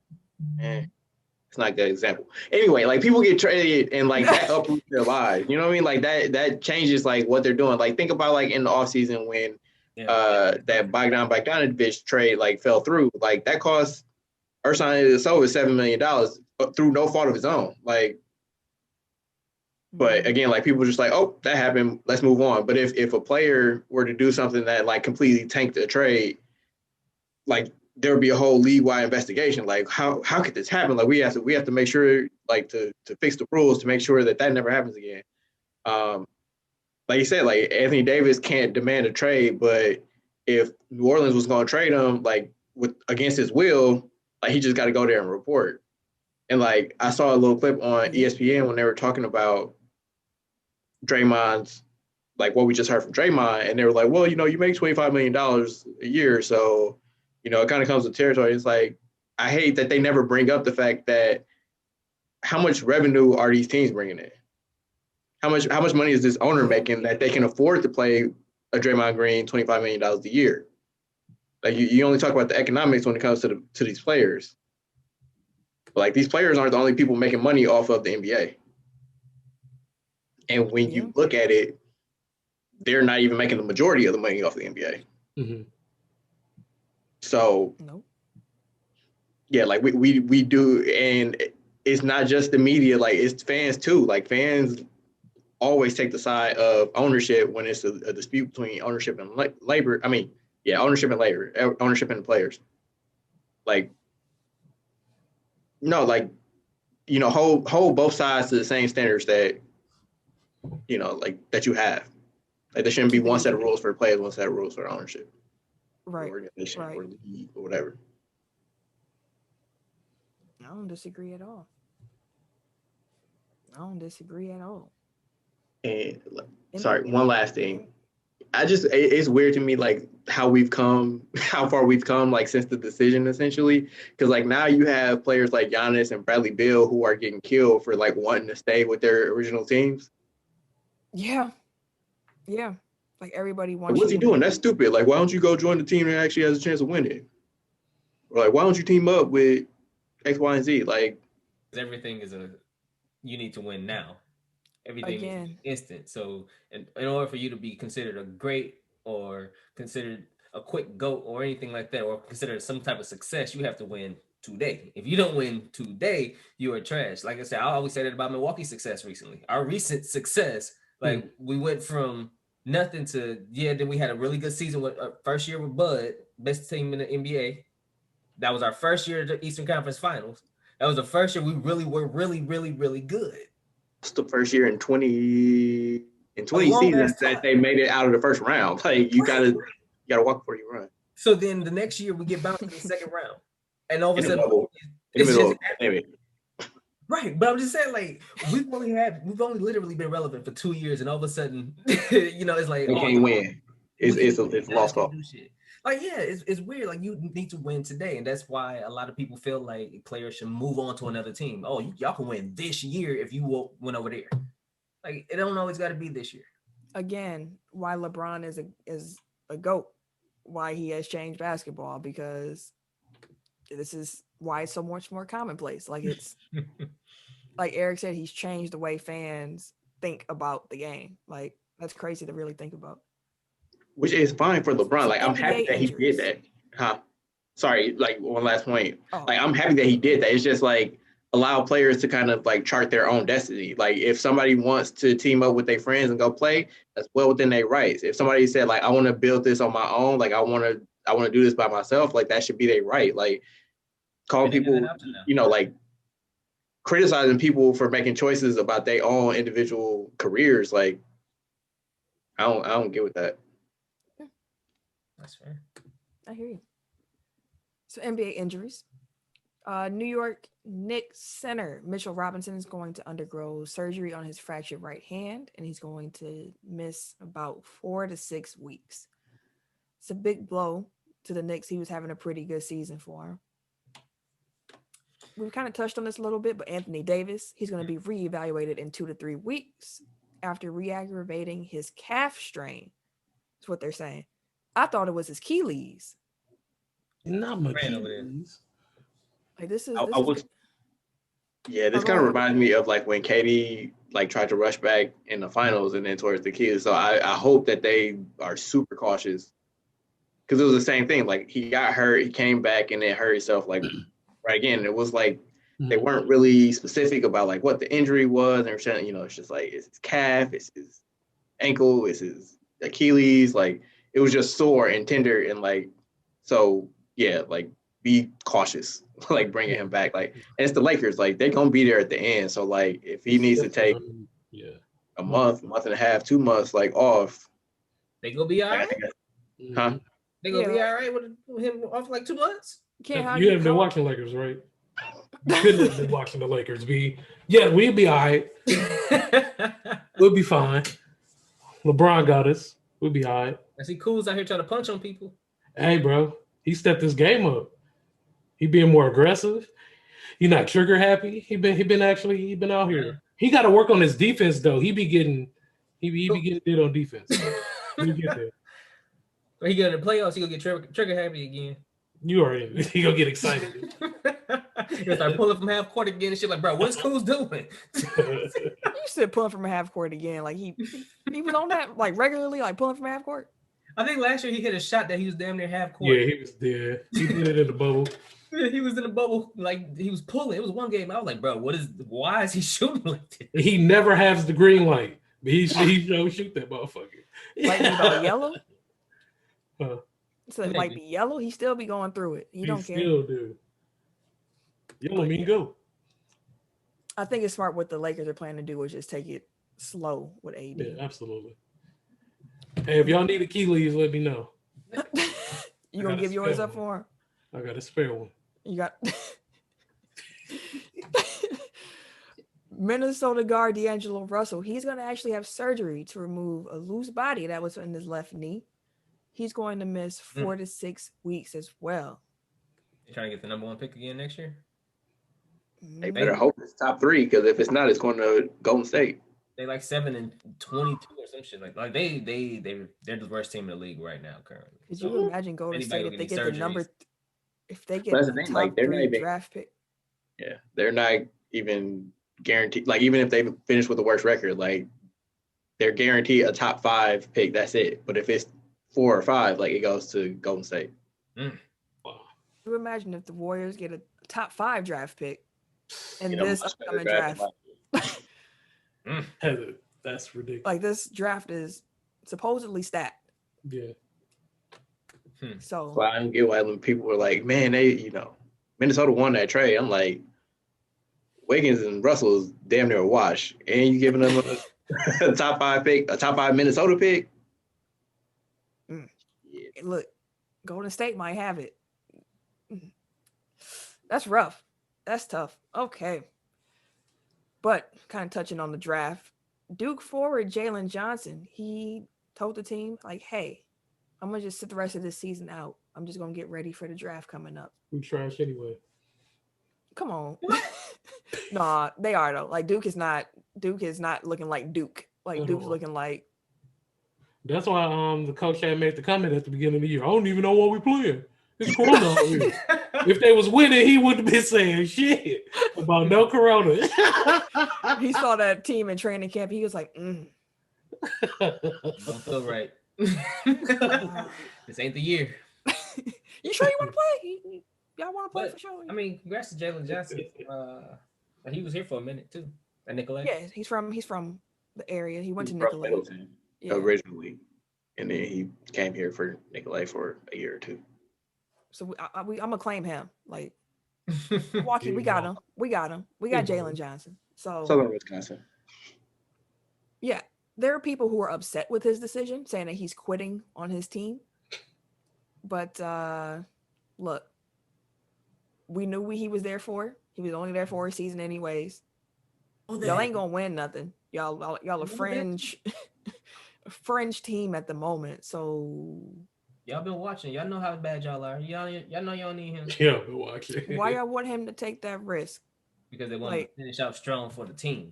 It's not a good example. Anyway, like people get traded and like that uproots their lives. You know what I mean? Like that changes like what they're doing. Like think about like in the offseason when that Bogdanovich trade like fell through. Like that cost Ersan Ilyasova $7 million through no fault of his own. Like, but again, like people just like, oh, that happened, let's move on. But if a player were to do something that like completely tanked a trade, like there would be a whole league-wide investigation. Like how could this happen? Like we have to make sure like to fix the rules to make sure that never happens again. Like you said, like Anthony Davis can't demand a trade, but if New Orleans was going to trade him like against his will, like he just got to go there and report. And like I saw a little clip on ESPN when they were talking about Draymond's, like what we just heard from Draymond, and they were like, well, you make $25 million a year, so it kind of comes with territory. It's like I hate that they never bring up the fact that how much revenue are these teams bringing in? How much money is this owner making that they can afford to play a Draymond Green $25 million a year? Like you only talk about the economics when it comes to these players. But like these players aren't the only people making money off of the NBA. And when you look at it, they're not even making the majority of the money off the NBA. Mm-hmm. So, yeah, like we do, and it's not just the media, like it's fans too. Like fans always take the side of ownership when it's a dispute between ownership and labor. I mean, ownership and labor, ownership and the players. Like, no, like, hold both sides to the same standards that, like that you have. Like there shouldn't be one set of rules for players, one set of rules for ownership. Right. Organization or league or whatever. I don't disagree at all. And sorry, one last thing. it's weird to me, like how far we've come, like since the decision, essentially. Because like now you have players like Giannis and Bradley Beal who are getting killed for like wanting to stay with their original teams. Yeah. Like everybody wants. Like, what's he doing? That's stupid. Like, why don't you go join the team that actually has a chance of winning? Or like, why don't you team up with X, Y, and Z? Like, everything is you need to win now. Everything is instant. So in order for you to be considered a great or considered a quick GOAT or anything like that, or considered some type of success, you have to win today. If you don't win today, you are trash. Like I said, I always say that about Milwaukee's success recently. Our recent success, like we went from nothing to, then we had a really good season with first year with Bud, best team in the NBA. That was our first year at the Eastern Conference Finals. That was the first year we really were really, really, really good. It's the first year in 20 seasons that they made it out of the first round. Like you gotta walk before you run. So then the next year we get bounced in the second round, and all of a sudden right. But I'm just saying, like we've only literally been relevant for 2 years, and all of a sudden, it's like they can't win. It's lost cause. Like it's weird. Like you need to win today, and that's why a lot of people feel like players should move on to another team. Oh, y'all can win this year if you went over there. Like it don't always got to be this year. Again, why LeBron is a GOAT? Why he has changed basketball? Because this is why it's so much more commonplace. Like it's like Eric said, he's changed the way fans think about the game. Like that's crazy to really think about. Which is fine for LeBron. Like, I'm happy that he did that. Sorry, like, one last point. Like, I'm happy that he did that. It's just, like, allow players to kind of, like, chart their own destiny. Like, if somebody wants to team up with their friends and go play, that's well within their rights. If somebody said, like, I want to build this on my own, like, I want to do this by myself, like, that should be their right. Like, call people, like, criticizing people for making choices about their own individual careers, like, I don't get with that. That's fair. I hear you. So NBA injuries. New York Knicks center Mitchell Robinson is going to undergo surgery on his fractured right hand, and he's going to miss about 4 to 6 weeks. It's a big blow to the Knicks. He was having a pretty good season for him. We've kind of touched on this a little bit, but Anthony Davis, he's going to be reevaluated in 2 to 3 weeks after re-aggravating his calf strain. That's what they're saying. I thought it was his Achilles. Not my Achilles. Like this kind of reminds me of like when KD like tried to rush back in the finals and then towards the Achilles. So I hope that they are super cautious because it was the same thing. Like he got hurt, he came back and then hurt himself like right again. It was like they weren't really specific about like what the injury was, and they're saying, it's just like it's his calf, it's his ankle, it's his Achilles, like. It was just sore and tender and like, so yeah, like be cautious, like bringing him back. Like, and it's the Lakers, like they're gonna be there at the end. So like, if he needs to take a month and a half, 2 months, like off, they gonna be all right. Huh? They gonna be all right with him off like 2 months. You haven't been watching Lakers, right? You couldn't have been watching the Lakers. We'll be all right. We'll be fine. LeBron got us. We'll be all right. I see Cool's out here trying to punch on people. Hey, bro, he stepped his game up. He being more aggressive. He not trigger happy. He been out here. He got to work on his defense though. He be getting it on defense. He get there. But he got in the playoffs. He gonna get trigger happy again. You already. He gonna get excited. He'll start pulling from half court again and shit. Like, bro, what's Cool's doing? You said pulling from half court again. Like he was on that like regularly, like pulling from half court. I think last year he hit a shot that he was damn near half court. Yeah, he was there. He did it in the bubble. He was in the bubble, like he was pulling. It was one game. I was like, bro, why is he shooting like this? He never has the green light. But he shoot that motherfucker. Like about yellow? Huh. So it might be yellow. He still be going through it. He don't care. Still do. Yellow mean go. I think it's smart what the Lakers are planning to do is just take it slow with AD. Yeah, absolutely. Hey, if y'all need Achilles, let me know. You gonna give yours up for him? I got a spare one. You got Minnesota guard D'Angelo Russell, he's going to actually have surgery to remove a loose body that was in his left knee. He's going to miss 4 to 6 weeks as well. You trying to get the number 1 pick again next year? They better hope it's top 3, because if it's not, it's going to Golden State. They like 7-22 or some shit like they're the worst team in the league right now currently. Could you imagine Golden State if they get the number? If they get the top like, 3 draft pick? Yeah, they're not even guaranteed. Like, even if they finish with the worst record, like, they're guaranteed a top 5 pick. That's it. But if it's 4 or 5, like, it goes to Golden State. Wow. Could you imagine if the Warriors get a top 5 draft pick in this upcoming draft? That's ridiculous. Like, this draft is supposedly stacked. Yeah. So well, I don't get why when people were like, man, Minnesota won that trade. I'm like, Wiggins and Russell is damn near a wash. And you giving them a top 5 pick, a top 5 Minnesota pick? Yeah. Look, Golden State might have it. That's rough. That's tough. Okay. But kind of touching on the draft, Duke forward Jalen Johnson, he told the team, like, hey, I'm going to just sit the rest of this season out. I'm just going to get ready for the draft coming up. We trash anyway. Come on. Nah, they are, though. Like, Duke is not looking like Duke. Like, Duke's looking like. That's why the coach had made the comment at the beginning of the year. I don't even know what we're playing. It's Corona. If they was winning, he wouldn't have been saying shit about no Corona. He saw that team in training camp. He was like, Don't feel right. This ain't the year. You sure you want to play? Y'all want to play for sure? I mean, congrats to Jalen Johnson. He was here for a minute too. At Nicolay. Yeah, he's from the area. He went to Nicolay originally, and then he came here for Nicolay for a year or 2. So I'm gonna claim him. Like, Milwaukee, we got him. We got Jalen Johnson. So Southern Wisconsin. Yeah, there are people who are upset with his decision, saying that he's quitting on his team. But look, we knew he was there for. He was only there for a season, anyways. Y'all ain't gonna win nothing. Y'all a fringe team at the moment. So. Y'all been watching. Y'all know how bad y'all are. Y'all know y'all need him. Yeah, been watching. Why y'all want him to take that risk? Because they want to finish out strong for the team.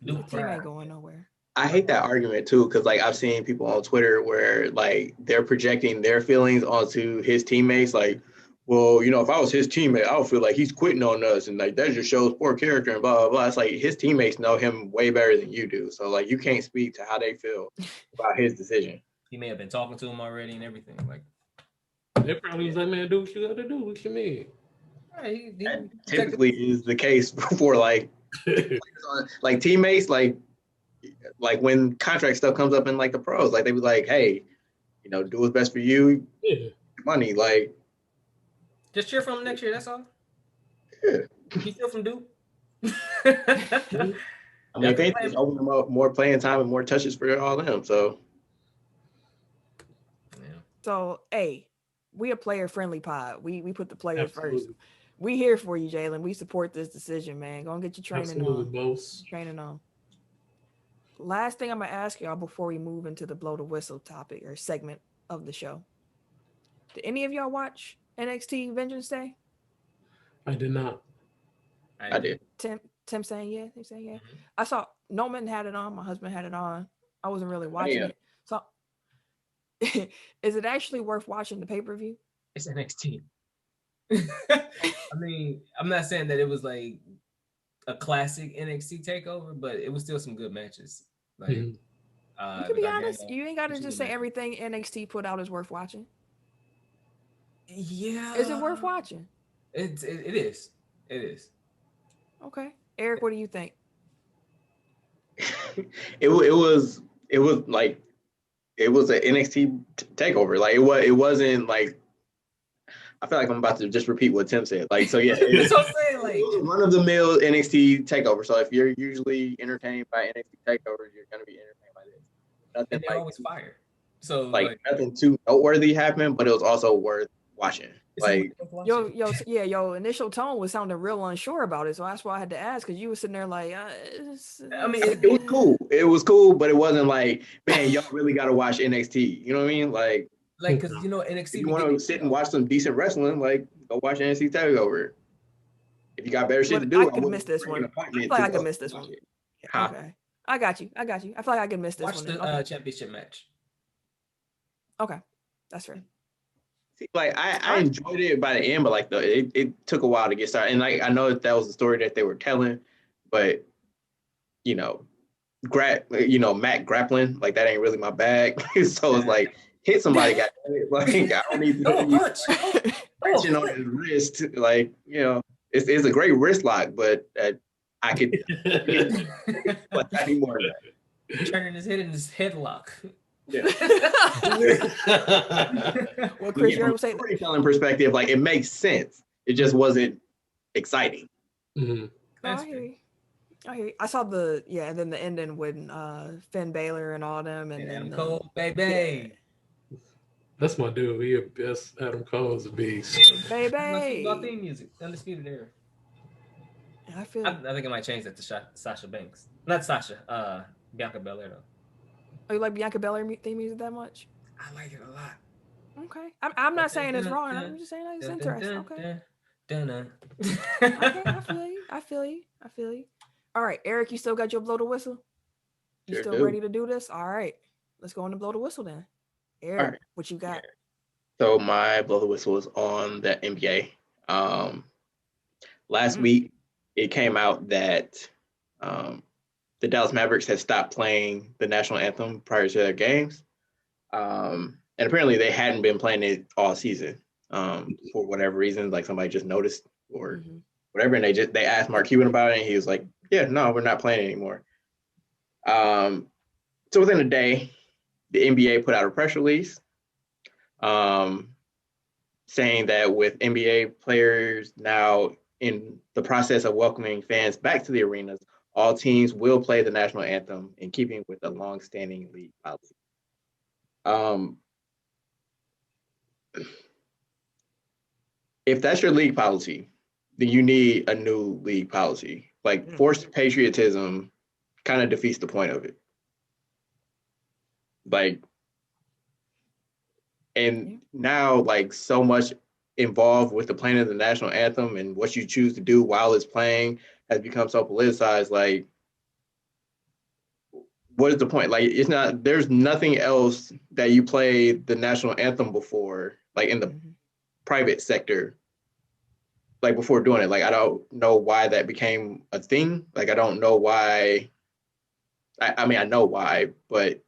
The team ain't going nowhere. I hate that argument too, because like I've seen people on Twitter where like they're projecting their feelings onto his teammates. Like, well, if I was his teammate, I would feel like he's quitting on us, and like that just shows poor character and blah blah blah. It's like his teammates know him way better than you do, so like you can't speak to how they feel about his decision. He may have been talking to him already and everything. Like, they probably was like, man, do what you got to do. What you mean? Right, that typically is the case for like teammates, like when contract stuff comes up in like the pros, like they be like, hey, do what's best for you. Yeah. Money, like. Just cheer for him next year. That's all. Yeah. He's still from Duke. I mean, if anything, open them up more playing time and more touches for all of them. So. So, hey, we a player-friendly pod. We put the players Absolutely. first. We here for you, Jalen. We support this decision, man. Go and get your training on. Both. Training on. Last thing I'm going to ask y'all before we move into the blow the whistle topic or segment of the show. Did any of y'all watch NXT Vengeance Day? I did not. I did. Tim saying yeah. Tim saying yeah. I saw Noman had it on. My husband had it on. I wasn't really watching it. So is it actually worth watching the pay-per-view? It's NXT. I mean, I'm not saying that it was like a classic NXT takeover, but it was still some good matches. Like, you can be honest. You ain't got to just say everything NXT put out is worth watching. Yeah. Is it worth watching? It is. It is. Okay. Eric, what do you think? It was like it was an NXT takeover. Like it wasn't like, I feel like I'm about to just repeat what Tim said. Like, so yeah, that's what I'm saying. Like, one of the mill NXT takeover. So if you're usually entertained by NXT takeovers, you're gonna be entertained by this. Nothing and they always fire. So like nothing too noteworthy happened, but it was also worth watching. Like your initial tone was sounding real unsure about it, so that's why I had to ask, because you were sitting there like, it was cool. It was cool, but it wasn't like, man, y'all really got to watch NXT. You know what I mean? Like because NXT. If you want to sit and watch some decent wrestling, like go watch NXT Takeover. If you got better shit to do, I could miss this one. I feel like I could miss this one. Okay, I got you. I feel like I could miss this one. Watch the championship match. Okay, that's right. Like I enjoyed it by the end, but like it took a while to get started. And like I know that was the story that they were telling, but Matt grappling, like that ain't really my bag. So it's like hit somebody, got it. Like I don't need to punching on his wrist. Like it's a great wrist lock, but I could I need more of that. Turning his head in his headlock. Yeah. Well, Chris, you're saying storytelling perspective, like it makes sense. It just wasn't exciting. Mm-hmm. I hear you. I saw and then the ending with Finn Balor and all them, and then Adam Cole, baby. Yeah. That's my dude. He a best. Adam Cole is a beast. Baby. My theme music, Undisputed Era. I think I might change that to Sasha Banks. Not Sasha. Bianca Belair though. Oh, you like Bianca Belair theme music that much? I like it a lot. Okay. I'm not saying it's wrong. I'm just saying it's interesting. Okay. I feel you. All right, Eric, you still got your blow the whistle? You Sure still do. ready to do this? All right. Let's go on to blow the whistle then. Eric, right. What you got? So my blow the whistle is on the NBA. Last week it came out that the Dallas Mavericks had stopped playing the national anthem prior to their games. And apparently they hadn't been playing it all season for whatever reason, like somebody just noticed or whatever. And they asked Mark Cuban about it and he was like, yeah, no, we're not playing anymore. So within a day, the NBA put out a press release saying that with NBA players now in the process of welcoming fans back to the arenas, all teams will play the national anthem in keeping with the long-standing league policy. If that's your league policy, then you need a new league policy. Like forced patriotism kind of defeats the point of it. Like, and now like so much involved with the playing of the national anthem and what you choose to do while it's playing has become so politicized. Like, what is the point? Like, there's nothing else that you play the national anthem before, like in the private sector, like before doing it. Like, I don't know why that became a thing. Like, I don't know why. I mean, I know why, but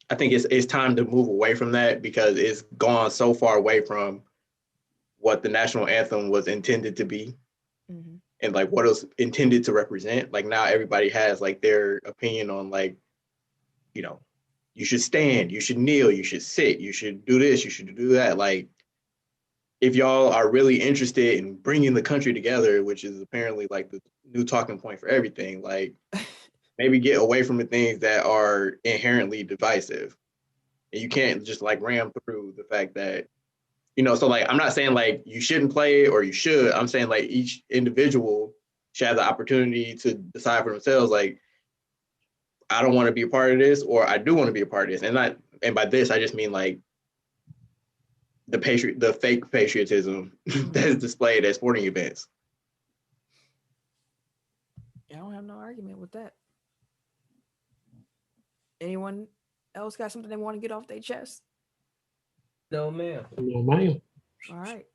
I think it's time to move away from that because it's gone so far away from what the national anthem was intended to be and like what it was intended to represent. Like now everybody has like their opinion on like, you should stand, you should kneel, you should sit, you should do this, you should do that. Like if y'all are really interested in bringing the country together, which is apparently like the new talking point for everything, like maybe get away from the things that are inherently divisive. And you can't just like ram through the fact that, so like, I'm not saying like you shouldn't play or you should. I'm saying like each individual should have the opportunity to decide for themselves, like, I don't want to be a part of this or I do want to be a part of this. And by this, I just mean like the fake patriotism that is displayed at sporting events. I don't have no argument with that. Anyone else got something they want to get off their chest? No, ma'am. No, ma'am. All right.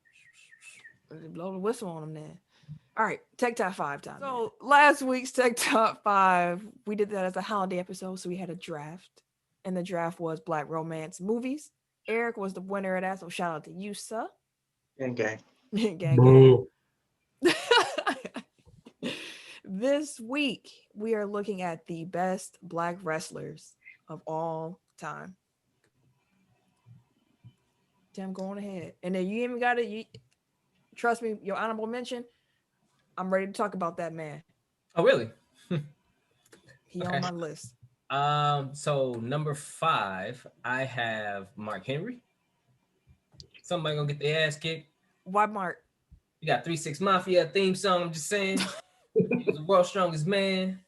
Let's blow the whistle on them then. All right. Tech Top 5 time. So last week's Tech Top 5, we did that as a holiday episode. So we had a draft. And the draft was Black romance movies. Eric was the winner of that. So shout out to you, sir. Gang, gang. Gang. This week, we are looking at the best Black wrestlers of all time. Tim, go on ahead. And then you even got it. Trust me, your honorable mention, I'm ready to talk about that man. Oh, really? He on my list. So number 5, I have Mark Henry. Somebody gonna get their ass kicked. Why, Mark? You got 3-6 Mafia theme song. I'm just saying. He was the world's strongest man.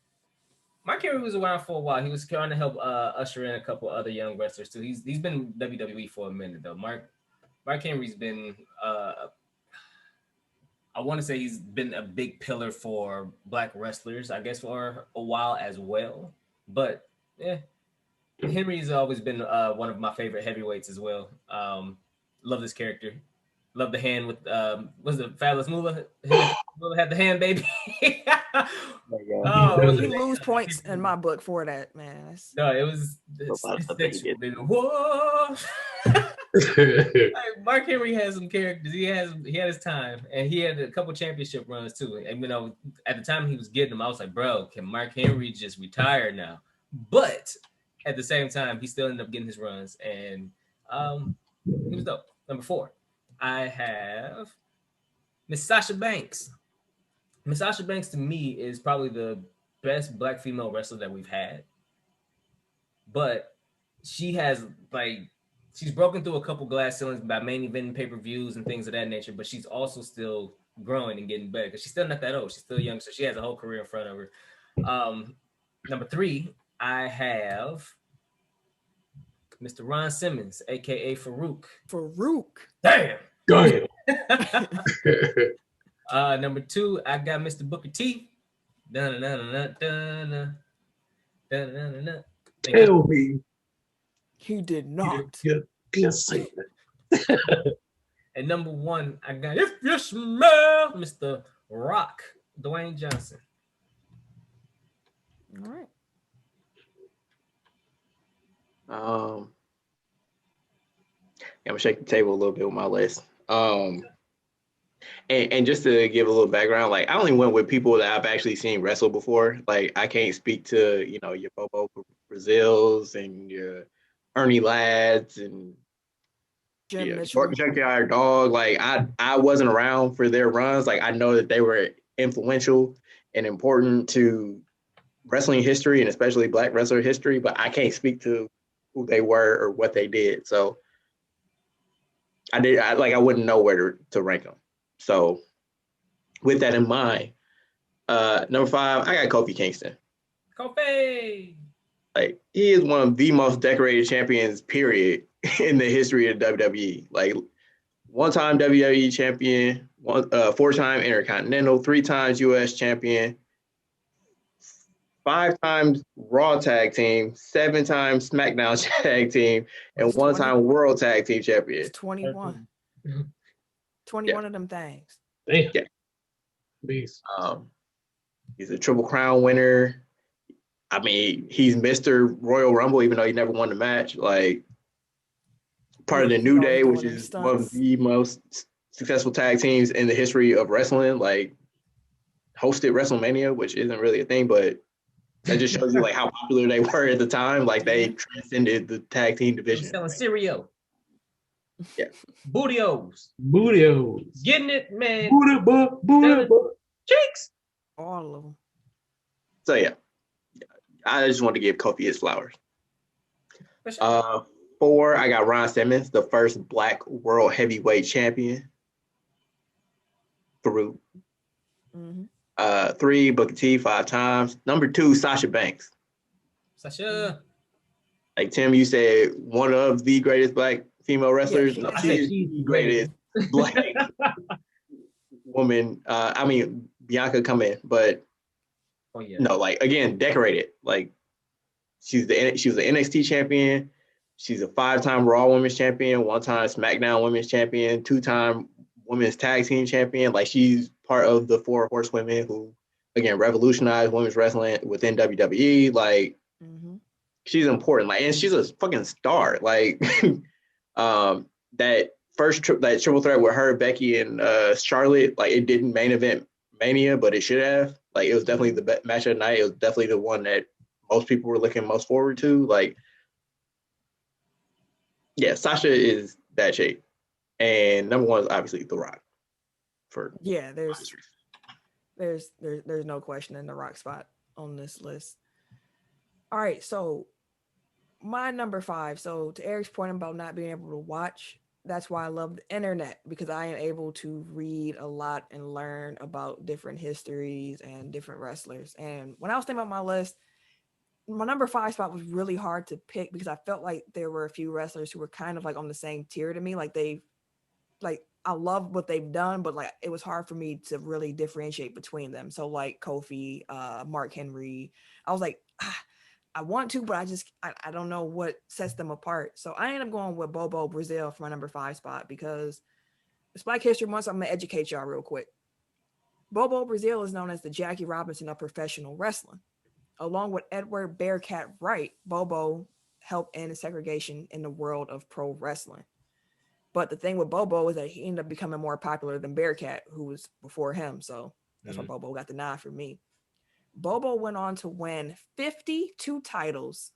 Mark Henry was around for a while. He was trying to help usher in a couple other young wrestlers too. He's been WWE for a minute though. Mark Henry's been I want to say he's been a big pillar for Black wrestlers, I guess, for a while as well. But yeah, Henry's always been one of my favorite heavyweights as well. Love this character. Love the hand with was it Fabulous Moolah? Moolah had the hand, baby. You lose points in my book for that, man. No, it was whoa. Mark Henry has some characters. He had his time, and he had a couple championship runs too. And you know, at the time he was getting them, I was like, bro, can Mark Henry just retire now? But at the same time, he still ended up getting his runs, and he was dope. Number 4, I have Miss Sasha Banks. Miss Sasha Banks to me is probably the best Black female wrestler that we've had. But she has she's broken through a couple glass ceilings by main eventing pay-per-views and things of that nature, but she's also still growing and getting better because she's still not that old. She's still young, so she has a whole career in front of her. Number 3, I have Mr. Ron Simmons, aka Farouk. Damn. Go ahead. Number 2, I got Mr. Booker T. Tell me. He did not. Good statement. And number 1, I got If You Smell Mr. Rock, Dwayne Johnson. All right. I'm gonna shake the table a little bit with my list. And just to give a little background, like I only went with people that I've actually seen wrestle before. Like I can't speak to, you know, your Bobo Brazils and your Ernie Lads and Junkyard Dog. Like I wasn't around for their runs. Like I know that they were influential and important to wrestling history and especially Black wrestler history, but I can't speak to who they were or what they did. So I wouldn't know where to rank them. So with that in mind, number 5, I got Kofi Kingston. Kofi! Like he is one of the most decorated champions, period, in the history of WWE. Like 1-time WWE champion, 4-time Intercontinental, 3 times US champion, 5 times Raw tag team, 7 times SmackDown tag team, and 1-time World Tag Team champion. It's 21. 21 of them things. Damn. Yeah. Beast. He's a Triple Crown winner. I mean, he's Mr. Royal Rumble, even though he never won the match. Like, part of the New Day, which is one of the most successful tag teams in the history of wrestling. Like, hosted WrestleMania, which isn't really a thing, but that just shows you like how popular they were at the time. Like, they transcended the tag team division. Selling cereal. Yeah. Bootios. Getting it, man. Booty. Cheeks. All of them. So, yeah. I just want to give Kofi his flowers. 4, I got Ron Simmons, the first Black world heavyweight champion. Farouk. 3, Booker T, 5 times. Number 2, Sasha Banks. Sasha. Like Tim, you said one of the greatest Black female wrestlers. No, she's the greatest Black woman. I mean, Bianca come in, but no, like again, decorated. Like she was the NXT champion. She's a 5-time Raw Women's champion, 1-time SmackDown Women's champion, 2-time Women's Tag Team champion. Like she's part of the 4 horsewomen who, again, revolutionized women's wrestling within WWE. Like she's important. Like, and she's a fucking star. Like that triple threat with her, Becky, and Charlotte. Like it didn't main event Mania, but it should have. Like it was definitely the best match of the night. It was definitely the one that most people were looking most forward to. Like, yeah, Sasha is that shape. And number 1 is obviously The Rock. There's no question in The Rock spot on this list. All right, so my number 5. So to Eric's point about not being able to watch that's why I love the internet, because I am able to read a lot and learn about different histories and different wrestlers. And when I was thinking about my list, my number 5 spot was really hard to pick because I felt like there were a few wrestlers who were kind of like on the same tier to me. Like I love what they've done, but like it was hard for me to really differentiate between them. So like Kofi, Mark Henry, I was like, I want to, but I don't know what sets them apart. So I ended up going with Bobo Brazil for my number 5 spot because it's Black History Month. So I'm gonna educate y'all real quick. Bobo Brazil is known as the Jackie Robinson of professional wrestling. Along with Edward Bearcat Wright, Bobo helped end segregation in the world of pro wrestling. But the thing with Bobo is that he ended up becoming more popular than Bearcat, who was before him. So that's why Bobo got the nod for me. Bobo went on to win 52 titles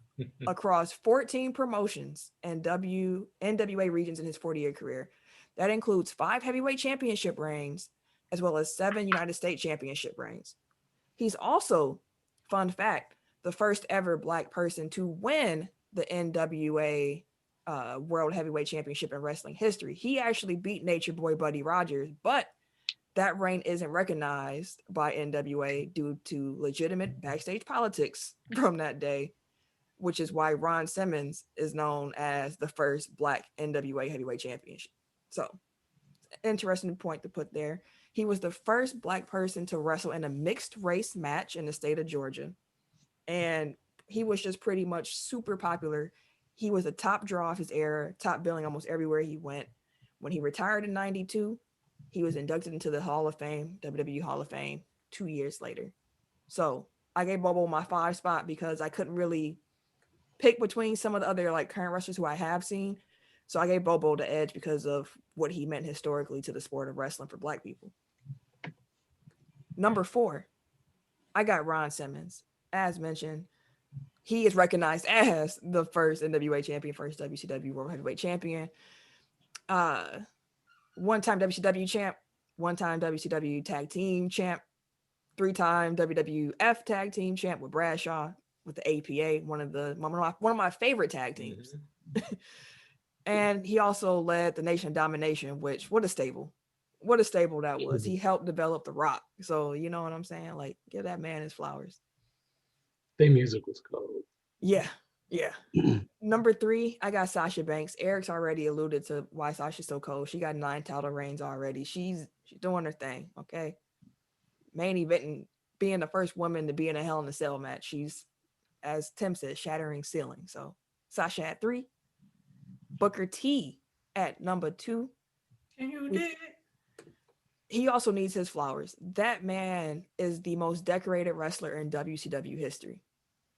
across 14 promotions and NWA regions in his 40-year career. That includes 5 heavyweight championship reigns, as well as 7 United States championship reigns. He's also, fun fact, the first ever Black person to win the NWA World Heavyweight Championship in wrestling history. He actually beat Nature Boy Buddy Rogers, but that reign isn't recognized by NWA due to legitimate backstage politics from that day, which is why Ron Simmons is known as the first Black NWA Heavyweight Championship. So, interesting point to put there. He was the first Black person to wrestle in a mixed race match in the state of Georgia. And he was just pretty much super popular. He was a top draw of his era, top billing almost everywhere he went. When he retired in 92, he was inducted into the Hall of Fame, WWE Hall of Fame, 2 years later. So I gave Bobo my 5 spot because I couldn't really pick between some of the other like current wrestlers who I have seen. So I gave Bobo the edge because of what he meant historically to the sport of wrestling for Black people. Number 4, I got Ron Simmons. As mentioned, he is recognized as the first NWA champion, first WCW World Heavyweight Champion, one-time WCW champ, one-time WCW Tag Team champ, 3-time WWF Tag Team champ with Bradshaw, with the APA, one of my favorite tag teams. And he also led the Nation of Domination, which what a stable that was. He helped develop The Rock. So you know what I'm saying? Like, give that man his flowers. Their music was cold. Yeah. Number 3, I got Sasha Banks. Eric's already alluded to why Sasha's so cold. She got 9 title reigns already. She's doing her thing, okay? Main event, being the first woman to be in a Hell in a Cell match. She's, as Tim said, shattering ceiling. So Sasha at 3. Booker T at number 2. Can you dig it? He also needs his flowers. That man is the most decorated wrestler in WCW history.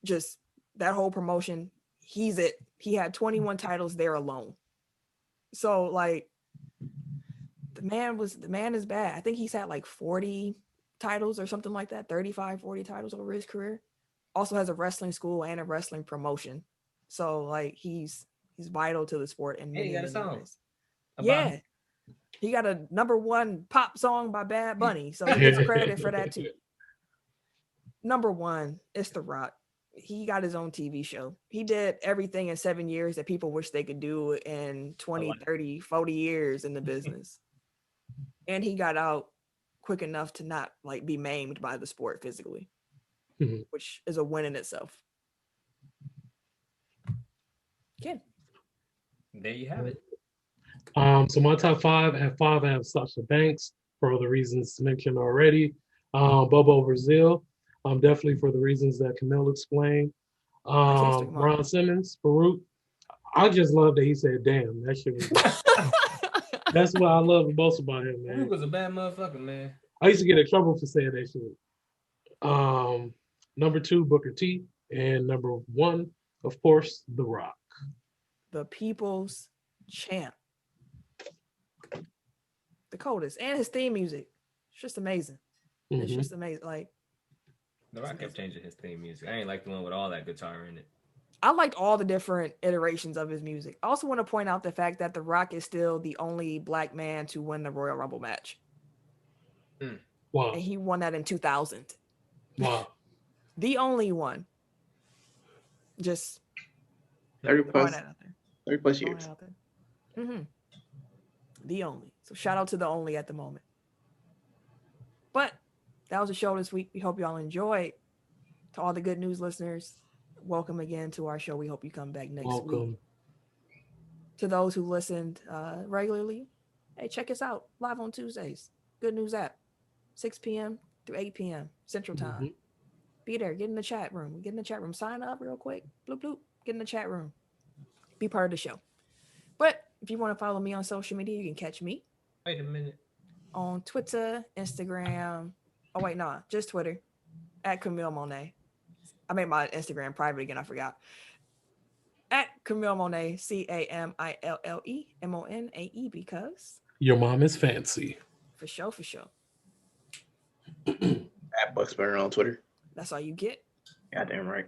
Just that whole promotion, he's it. He had 21 titles there alone. So like the man is bad. I think he's had like 40 titles or something like that, 35, 40 titles over his career. Also has a wrestling school and a wrestling promotion. So like he's vital to the sport in many, he got a song. ways. Yeah. He got a number 1 pop song by Bad Bunny. So he gets credit for that too. Number 1, it's The Rock. He got his own TV show. He did everything in 7 years that people wish they could do in 20, 30, 40 years in the business. And he got out quick enough to not like be maimed by the sport physically, which is a win in itself. Ken. There you have it. So my top 5, at 5 I have Sasha Banks for all the reasons mentioned already. Bobo Brazil, definitely for the reasons that Camille explained. Ron Simmons, Farouk. I just love that he said, damn, that shit was that's what I love the most about him, man. Farouk was a bad motherfucker, man. I used to get in trouble for saying that shit. Number 2, Booker T. And number 1, of course, The Rock. The people's champ. The coldest. And his theme music. It's just amazing. It's just amazing. Like, The Rock kept changing his theme music. I ain't like the one with all that guitar in it. I liked all the different iterations of his music. I also want to point out the fact that The Rock is still the only Black man to win the Royal Rumble match. Wow. And he won that in 2000. Wow. The only one. Just 30 plus years. The only. So shout out to the only at the moment. But that was the show this week. We hope y'all enjoyed. To all the good news listeners, welcome again to our show. We hope you come back next week. To those who listened regularly, hey, check us out live on Tuesdays. Good News app, 6 p.m. through 8 p.m. Central Time. Mm-hmm. Be there. Get in the chat room. Get in the chat room. Sign up real quick. Bloop, bloop. Get in the chat room. Be part of the show. But if you want to follow me on social media, you can catch me. Wait a minute. On Twitter, Instagram. Oh, wait, no. Just Twitter. At Camille Monet. I made my Instagram private again. I forgot. At Camille Monet, CamilleMonae, because your mom is fancy. For sure, for sure. At Bucksburner on Twitter. That's all you get. Goddamn right.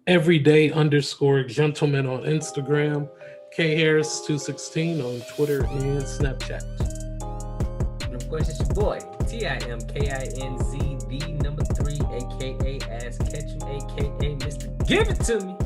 Everyday_gentleman on Instagram. KHarris216 on Twitter and Snapchat. And of course, it's your boy, TIMKINZ, the number 3, aka Ass Ketchum, aka Mr. Give It To Me.